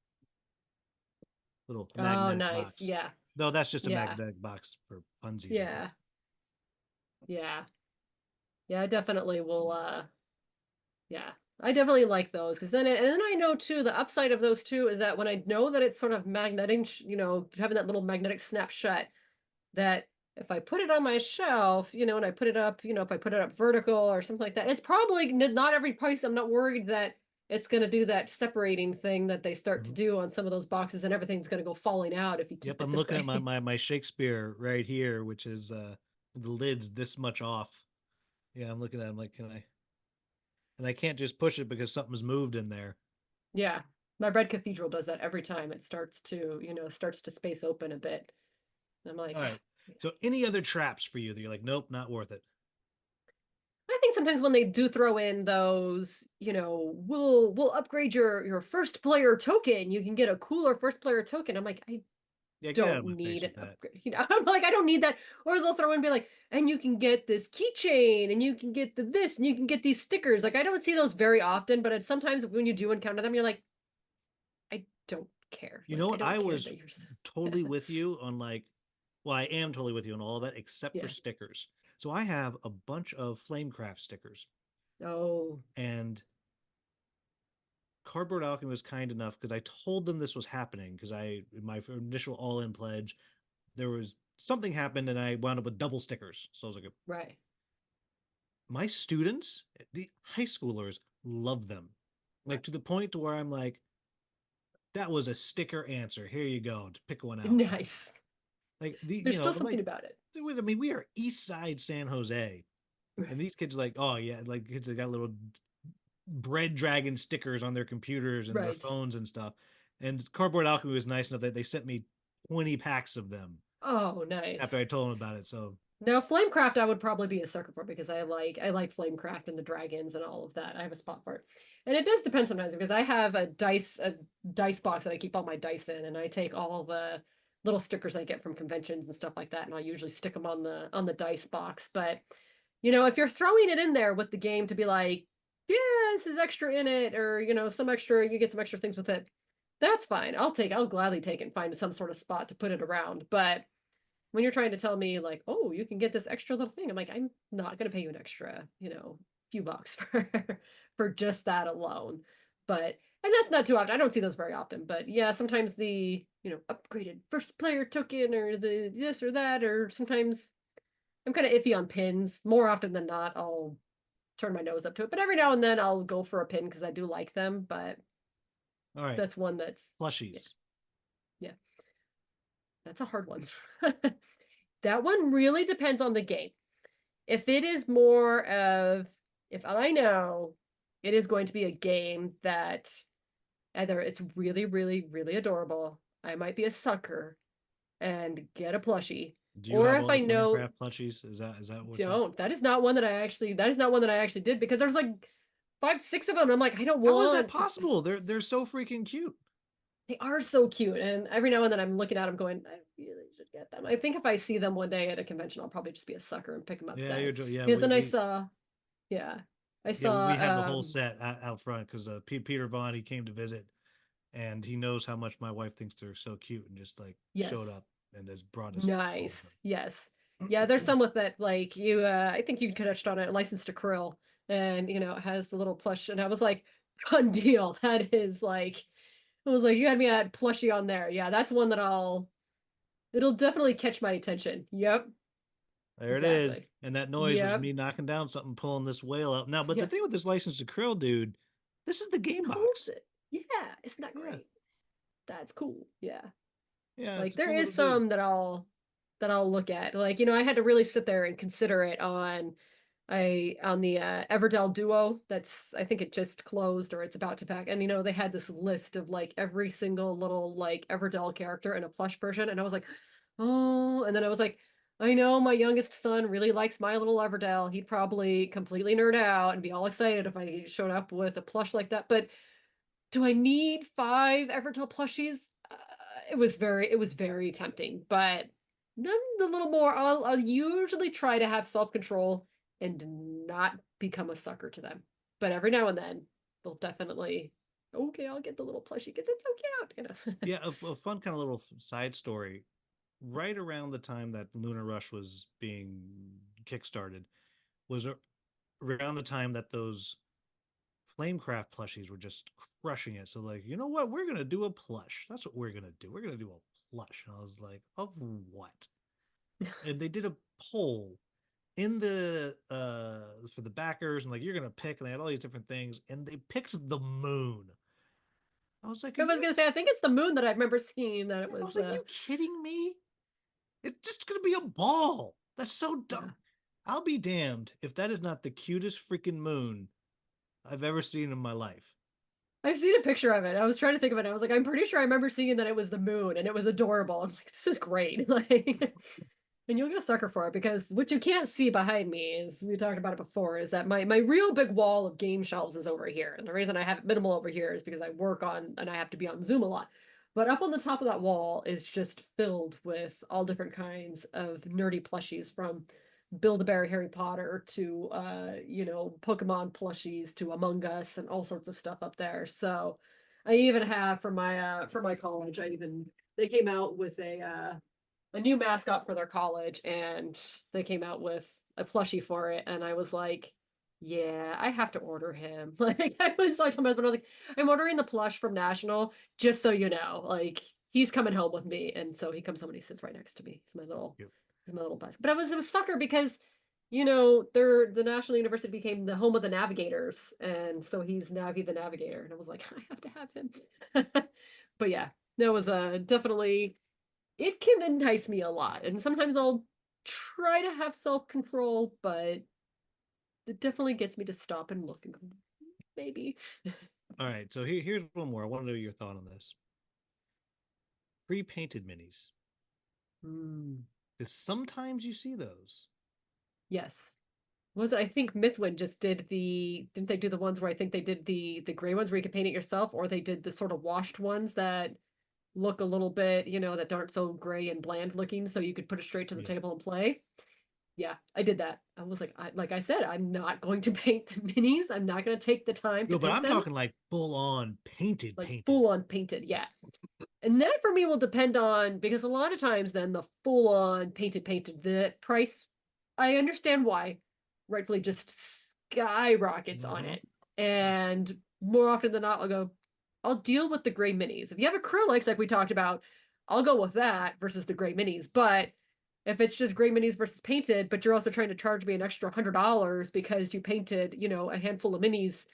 little Oh, magnetic nice. box. Yeah. Though that's just a Yeah. magnetic box for funsies, I think. Yeah. Yeah. Yeah, I definitely will yeah. I definitely like those because then I know too the upside of those two is that when I know that it's sort of magnetic, having that little magnetic snap shut, that if I put it on my shelf, and I put it up, if I put it up vertical or something like that, it's probably not every place. I'm not worried that it's going to do that separating thing that they start to Mhm. do on some of those boxes and everything's going to go falling out if you Yep, keep it I'm this looking at way. my Shakespeare right here, which is the lid's this much off. Yeah, I'm looking at it, I'm like, can I and I can't just push it because something's moved in there. Yeah. My Red Cathedral does that every time it starts to space open a bit. I'm like, All ah. right. So any other traps for you that you're like, nope, not worth it? I think sometimes when they do throw in those, we'll upgrade your first player token. You can get a cooler first player token. I'm like, I Yeah, get out don't of my face need an with that. upgrade. I'm like, I don't need that. Or they'll throw in and be like, and you can get this keychain, and you can get this, and you can get these stickers. Like I don't see those very often, but sometimes when you do encounter them, you're like, I don't care. You know Like I what? don't I care was that you're. totally with you on like, well, I am totally with you on all of that except for Yeah. stickers. So I have a bunch of Flamecraft stickers, Oh. and Cardboard Alchemy was kind enough because I told them this was happening because in my initial all-in pledge, there was something happened and I wound up with double stickers. So I was like, Right. my students, the high schoolers, love them, like to the point to where I'm like, that was a sticker answer. Here you go to pick one out. Nice. Like There's still something about it. I mean, we are East Side San Jose, and these kids are like, oh yeah, like kids that got little bread dragon stickers on their computers and their Right. phones and stuff. And Cardboard Alchemy was nice enough that they sent me 20 packs of them Oh, after nice. I told them about it. So Now, Flamecraft, I would probably be a sucker for because I like Flamecraft and the dragons and all of that. I have a spot for it, and it does depend sometimes because I have a dice box that I keep all my dice in, and I take all the little stickers I get from conventions and stuff like that, and I'll usually stick them on the dice box. But if you're throwing it in there with the game to be like, yeah, this is extra in it, or some extra, you get some extra things with it. That's fine. I'll gladly take it and find some sort of spot to put it around, but when you're trying to tell me like, oh, you can get this extra little thing, I'm like, I'm not going to pay you an extra, few bucks for just that alone. But and that's not too often. I don't see those very often, but yeah, sometimes the upgraded first player token or the this or that, or sometimes I'm kind of iffy on pins. More often than not, I'll turn my nose up to it, but every now and then I'll go for a pin because I do like them. But all right, that's one that's yeah, plushies. yeah, that's a hard one. That one really depends on the game. If it is more of, if I know it is going to be a game that either it's really, really, really adorable, I might be a sucker and get a plushie. Do you Or have if all I the know, Flamecraft plushies? Is that what's up? don't. That is not one that I actually did because there's like 5, 6 of them. And I'm like, I don't How is that want to spend. possible? They're so freaking cute. They are so cute. And every now and then I'm looking at them going, I really should get them. I think if I see them one day at a convention, I'll probably just be a sucker and pick them up Yeah, then. yeah. Because then I saw, yeah, I We have the saw, whole set out front because Peter Vaughn, he came to visit, and he knows how much my wife thinks they're so cute, and just like yes, showed up and has brought us all of nice. Yes. Yeah, there's some with that, like I think you touched on it, License to Krill, and it has the little plush, and I was like, done deal. That is like, I was like, you had me at plushie on there. Yeah, that's one that it'll definitely catch my attention. Yep, There it is. exactly. And that noise was Yep. me knocking down something, pulling this whale out. Now, but the Yeah. thing with this License to Krill, dude, this is the It game holds box. it. Yeah, isn't that Yeah. great? That's cool. Yeah. Yeah, it's Like a there cool little is dude. some that I'll look at. Like, I had to really sit there and consider it on the Everdell Duo. That's, I think it just closed or it's about to pack. And they had this list of like every single little like Everdell character in a plush version. And I was like, oh, and then I was like, I know my youngest son really likes my little Everdell. He'd probably completely nerd out and be all excited if I showed up with a plush like that. But do I need 5 Everdell plushies? Uh, it was very tempting, but none a little more. I'll usually try to have self-control and not become a sucker to them. But every now and then, they'll definitely, okay, I'll get the little plushie because it's so cute. Yeah, a fun kind of little side story. Right around the time that Lunar Rush was being kickstarted, was around the time that those Flamecraft plushies were just crushing it. So, like, you know what? We're gonna do a plush. That's what we're gonna do. We're gonna do a plush. And I was like, of what? And they did a poll in the for the backers, and like you're gonna pick, and they had all these different things, and they picked the moon. I was like, are I was you? gonna say, I think it's the moon that I remember seeing that it I was was. like, you kidding me? It's just gonna be a ball. That's so Yeah. dumb. I'll be damned if that is not the cutest freaking moon I've ever seen in my life. I've seen a picture of it. I was trying to think of it. I was like, I'm pretty sure I remember seeing that it was the moon and it was adorable. I'm like, this is great. Like, and you'll get a sucker for it because what you can't see behind me is, we talked about it before, is that my real big wall of game shelves is over here. And the reason I have it minimal over here is because I work on and I have to be on Zoom a lot. But up on the top of that wall is just filled with all different kinds of nerdy plushies, from Build-A-Bear Harry Potter to Pokemon plushies to Among Us and all sorts of stuff up there. So I even have for my college, they came out with a new mascot for their college, and they came out with a plushie for it, and I was like, yeah, I have to order him. Like, I was like to my husband, I was like, I'm ordering the plush from National, just so you know. Like, he's coming home with me, and so he comes home and he sits right next to me. Yep. He's my little bus. But I was a sucker because the National University became the home of the navigators, and so he's Navi the Navigator, and I was like, I have to have him. But yeah, that was definitely it can entice me a lot. And sometimes I'll try to have self-control, but it definitely gets me to stop and look and go, maybe. All right, so here's one more. I want to know your thought on this. Pre-painted minis. Mm, Because sometimes you see those. yes. Was it, I think Mythwind just did didn't they do the ones where I think they did the gray ones where you could paint it yourself, or they did the sort of washed ones that look a little bit, that aren't so gray and bland looking, so you could put it straight to the Yeah. table and play. Yeah, I did that. I was like I said, I'm not going to paint the minis. I'm not going to take the time to No, but paint I'm them. talking like full on painted, Like painted. full on painted, yeah. And that for me will depend on, because a lot of times then the full on painted, the price, I understand why, rightfully just skyrockets on Mm-hmm. it. And more often than not, I'll deal with the gray minis. If you have acrylics like we talked about, I'll go with that versus the gray minis. But if it's just gray minis versus painted, but you're also trying to charge me an extra $100 because you painted, a handful of minis,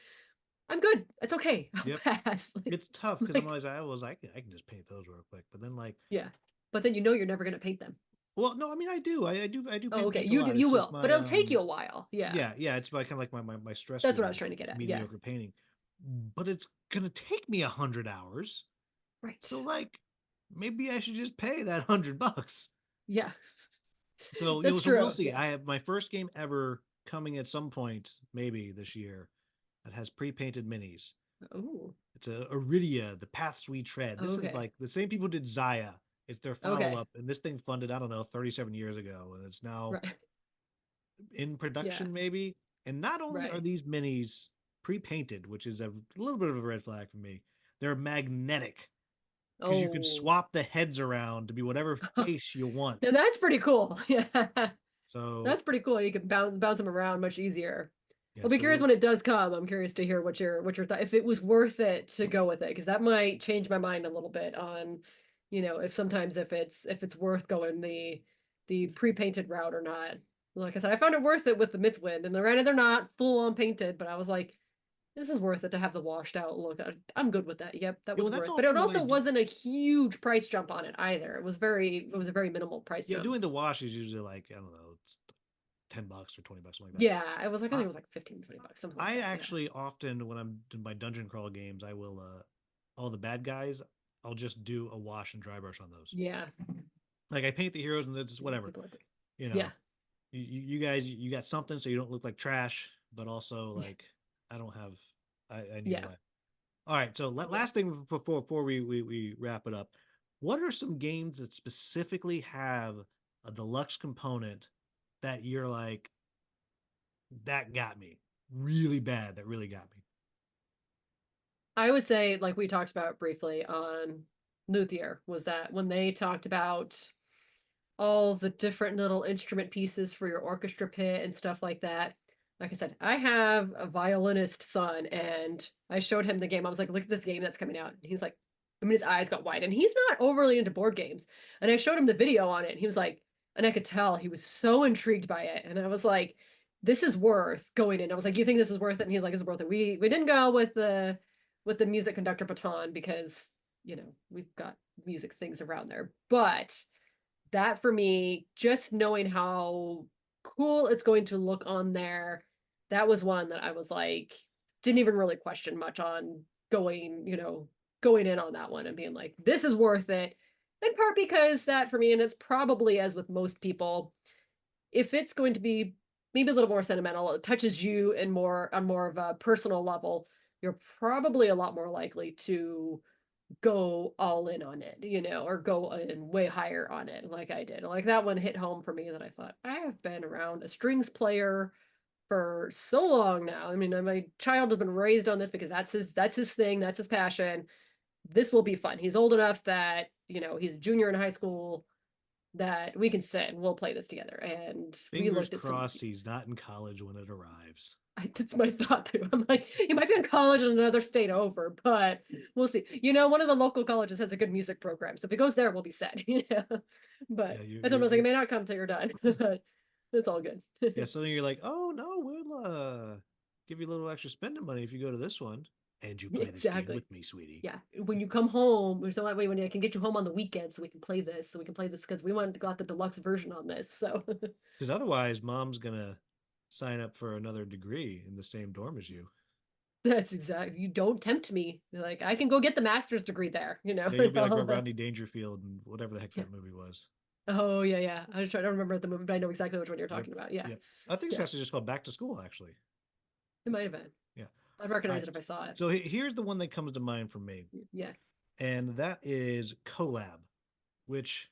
I'm good. It's okay. I'll Yep. pass. It's tough because Like, I can just paint those real quick. But then like, yeah. But then you're never going to paint them. well, no, I mean I do. I do Oh, okay. paint a You do, lot. you It's just will, but my it'll take you a while. Yeah. yeah, it's my kind of like my stress That's what I was relief, trying to get at. Yeah. mediocre painting. But it's gonna take me 100 hours. Right. So like maybe I should just pay that $100. Yeah. So That's so we'll true. see. Yeah. I have my first game ever coming at some point, maybe this year, that has pre-painted minis. Oh, It's a Iridia, The Paths We Tread. This is okay. like the same people did Zaya. It's their Okay. follow-up, and this thing funded, I don't know, 37 years ago, and it's now Right. in Yeah. production, maybe. And not only are Right. these minis pre-painted, which is a little bit of a red flag for me, they're magnetic because you can Oh. swap the heads around to be whatever face you want. Now that's pretty cool. Yeah. So That's pretty cool. You can bounce them around much easier. yeah, I'll be so curious we'll when it does come. I'm curious to hear what your thought, if it was worth it to go with it, because that might change my mind a little bit on, if sometimes if it's worth going the pre-painted route or not. Like I said, I found it worth it with the Mythwind, and granted they're not full on painted, but I was like, this is worth it to have the washed out look. I'm good with that. Yep, that yeah, was well that's worth. But it often what I also do. wasn't a huge price jump on it either. It was a very minimal price Yeah, jump. doing the wash is usually like, I don't know, it's $10 or $20, something like that. Yeah, I think I it was like 15, $20, something like I that. Yeah. actually often when I'm doing my dungeon crawl games, I will all the bad guys, I'll just do a wash and dry brush on those. Yeah. Like I paint the heroes and it's just whatever. People like to. You Yeah. know, you guys you got something so you don't look like trash, but also Yeah. like I don't have I need a Yeah. life. All right, so Yeah. last thing before we wrap it up, what are some games that specifically have a deluxe component that you're like that got me really bad? That really got me. I would say, like we talked about briefly on Luthier, was that when they talked about all the different little instrument pieces for your orchestra pit and stuff like that. Like I said, I have a violinist son, and I showed him the game. I was like, look at this game that's coming out. And he's like, his eyes got wide, and he's not overly into board games. And I showed him the video on it, and he was like, and I could tell he was so intrigued by it. And I was like, this is worth going in. I was like, you think this is worth it? And he's like, it's worth it. We didn't go with the music conductor baton because we've got music things around there, but that for me, just knowing how cool it's going to look on there, that was one that I was like, didn't even really question much on going in on that one and being like, this is worth it. In part because that for me, and it's probably as with most people, if it's going to be maybe a little more sentimental, it touches you in more of a personal level, you're probably a lot more likely to go all in on it, or go in way higher on it like I did. Like that one hit home for me that I thought, I have been around a strings player for so long now. I mean, my child has been raised on this because that's his thing, that's his passion. This will be fun. He's old enough that, he's a junior in high school, that we can sit and we'll play this together. And we Fingers looked at some crossed he's not in college when it arrives. That's my thought too. I'm like, he might be in college in another state over, but we'll see. One of the local colleges has a good music program, so if he goes there, we'll be set. Yeah, But you I told him, I was like, it you're may not come till you're done, but it's all good. yeah. So you're like, oh no, we'll give you a little extra spending money if you go to this one. And you play this game Exactly. with me, sweetie. Yeah. When you come home, so that way when I can get you home on the weekend so we can play this, because we wanted to got the deluxe version on this. So Because otherwise, mom's gonna sign up for another degree in the same dorm as you. that's exactly, you don't tempt me. Like I can go get the master's degree there, Yeah, you'll be like Rodney Dangerfield and whatever the heck yeah. that movie was. Oh yeah, yeah. I don't remember at the moment, but I know exactly which one you're Yep. talking about. Yeah. Yep. I think it's Yeah. actually just called Back to School, actually. It might have been. Yeah. I'd All recognize right. it if I saw it. So here's the one that comes to mind for me, Yeah. and that is Collab, which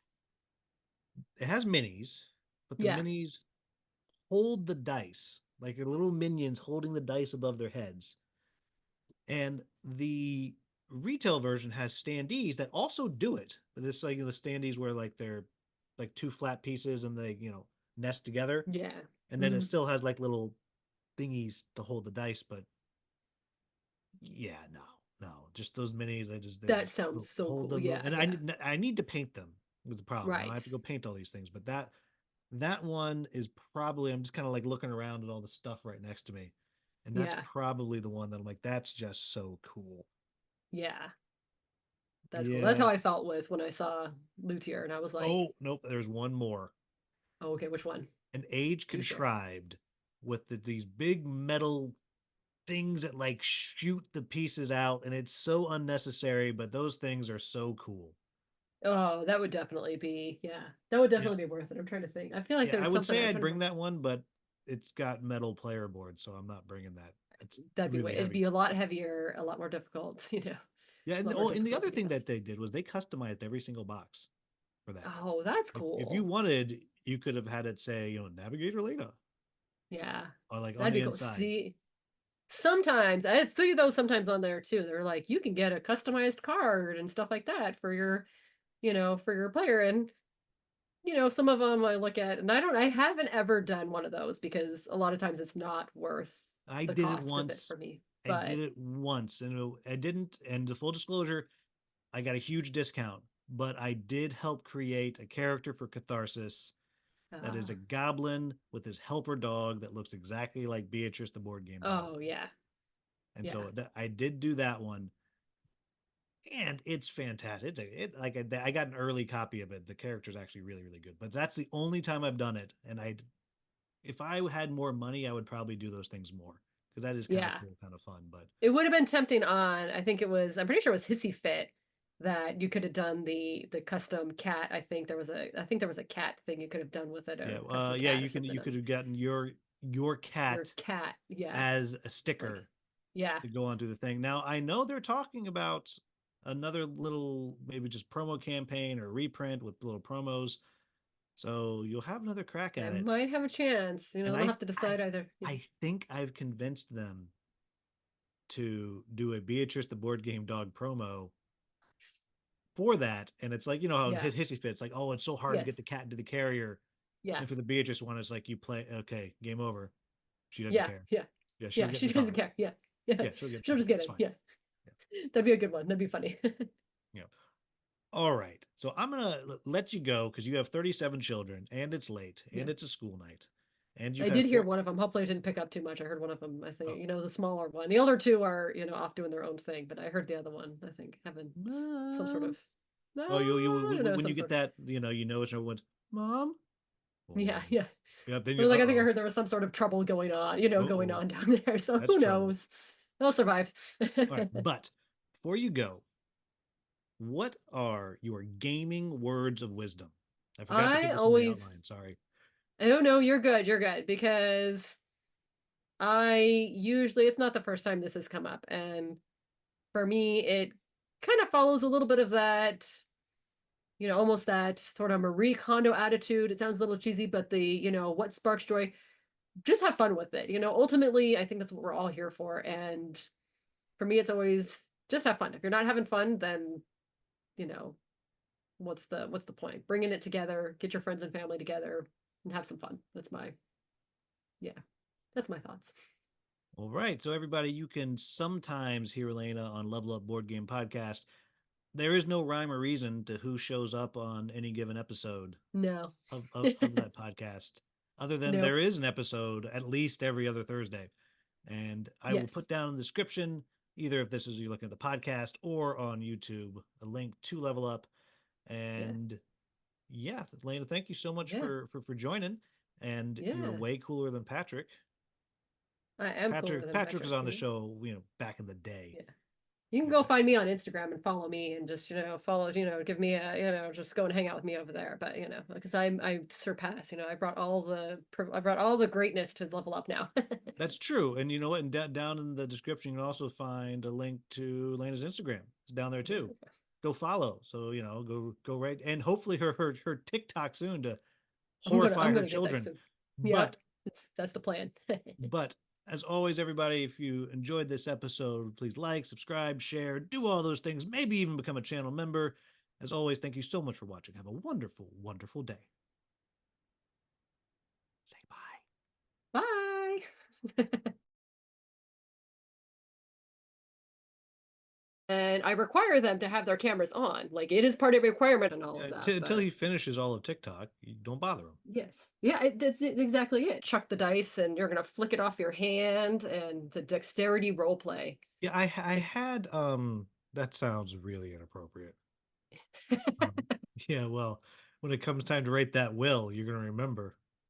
it has minis, but the Yeah. minis hold the dice like little minions holding the dice above their heads. And the retail version has standees that also do it. But this like the standees where like they're like two flat pieces and they nest together, Yeah. and then it Mhm. still has like little thingies to hold the dice. But yeah, no, just those minis. They That just sounds so hold cool. them, Yeah, and yeah. I need to paint them. Was the problem? Now I Right. have to go paint all these things, but that one is probably I'm just kind of like looking around at all the stuff right next to me, and that's Yeah. probably the one that I'm like, that's just so cool. Yeah. That's cool. That's how Yeah. I felt with when I saw Luthier and I was like, Oh nope, there's one more. oh, okay, which one? An age Do share. contrived with these big metal things that like shoot the pieces out, and it's so unnecessary, but those things are so cool. Oh, that would definitely be, yeah. That would Yeah. definitely be worth it. I'm trying to think. I feel like Yeah, there I was would something say I'm I'd trying to bring that one, but it's got metal player board, so I'm not bringing that. It's that'd be way really it'd heavy. be a lot heavier, a lot more difficult, Yeah, a lot more and the difficult other to get thing this. that they did was they customized every single box for that. Oh, that's Like if you cool. wanted, you could have had it say, Navigator Lena, Yeah. or like on That'd the be cool. inside. See, sometimes I see those sometimes on there too. They're like, you can get a customized card and stuff like that for your, for your player. And some of them I look at and I haven't ever done one of those because a lot of times it's not worth I the did it cost of it once. for me. I did But it once, and I didn't. And the full disclosure, I got a huge discount, but I did help create a character for Catharsis that is uh, a goblin with his helper dog that looks exactly like Beatrice, the board game dog. oh yeah. And Yeah. so I did do that one, and it's fantastic. I got an early copy of it. The character's actually really really good, but that's the only time I've done it. And if I had more money, I would probably do those things more because that is kind of Yeah. cool, kind of fun. But It would have been tempting on, I'm pretty sure it was Hissy Fit that you could have done the custom cat. I think there was a cat thing you could have done with it, yeah, a custom yeah, cat or you something could of have gotten your your cat cat. Yeah. as a Like, sticker yeah. to go onto the thing. Now I know they're talking about another little maybe just promo campaign or reprint with little promos, so you'll have another crack I at it. might have a chance. And They'll have to decide either. I think I've convinced them to do a Beatrice the board game dog promo for that. And it's like, how in Yeah. Hissy Fit's like, oh, it's so hard to Yes. get the cat into the carrier. Yeah. And for the Beatrice one, it's like you play, okay, game over. She doesn't Yeah. care. Yeah. Yeah, she'll Yeah. get in She the doesn't car. care. Yeah. Yeah. Yeah, she'll get in the She'll car. just get It's it. fine. Yeah. Yeah. That'd be a good one. That'd be funny. Yeah. All right. So I'm gonna let you go because you have 37 children and it's late Yeah. and it's a school night. And you've I had did hear four. one of them. Hopefully, I didn't pick up too much. I heard one of them. I Oh. think, the smaller one. The other two are, off doing their own thing. But I heard the other one, I think, having some sort Mom. of, no, Oh, I don't know, when some you get sort of, that, it's everyone's mom. yeah, Oh. yeah. Yeah, then But you, like, I think I uh-oh. heard there was some sort of trouble going on, going Uh-oh. on down there. So That's who trouble. knows? They'll survive. All right, but before you go, what are your gaming words of wisdom? I forgot to put I this in the always, outline. Sorry. oh no, you're good. You're good because it's not the first time this has come up. And for me, it kind of follows a little bit of that, almost that sort of Marie Kondo attitude. It sounds a little cheesy, but what sparks joy, just have fun with it. Ultimately, I think that's what we're all here for. And for me, it's always just have fun. If you're not having fun, then, you know, what's the point? Bringing it together, get your friends and family together and have some fun. Yeah, that's my thoughts. All right. So everybody, you can sometimes hear Elena on Level Up Board Game Podcast. There is no rhyme or reason to who shows up on any given episode No. of that podcast, other than there Nope. is an episode at least every other Thursday. And I will Yes. put down in the description either if this is you looking at the podcast or on YouTube, a link to Level Up. Yeah. And yeah, Lana, thank you so much Yeah. for joining. And you're Yeah. way cooler than Patrick. I am cooler than Patrick was Patrick. on the show, back in the day. Yeah. You can go find me on Instagram and follow me and just, follow, give me a, just go and hang out with me over there. But, because I surpass, I brought all the greatness to Level Up now. That's true. And you know what? And down in the description, you can also find a link to Lana's Instagram. It's down there too. Go follow. So, go right. And hopefully her TikTok soon to horrify I'm her gonna get there children. soon. But Yep. That's the plan. but as always, everybody, if you enjoyed this episode, please like, subscribe, share, do all those things, maybe even become a channel member. As always, thank you so much for watching. Have a wonderful, wonderful day. Say bye. Bye. And I require them to have their cameras on. Like it is part of a requirement and all of that. Until But he finishes all of TikTok, you don't bother him. yes. Yeah, that's exactly it. Chuck the dice and you're gonna flick it off your hand and the dexterity role play. Yeah, I had that sounds really inappropriate. Yeah, well, when it comes time to write that will, you're gonna remember.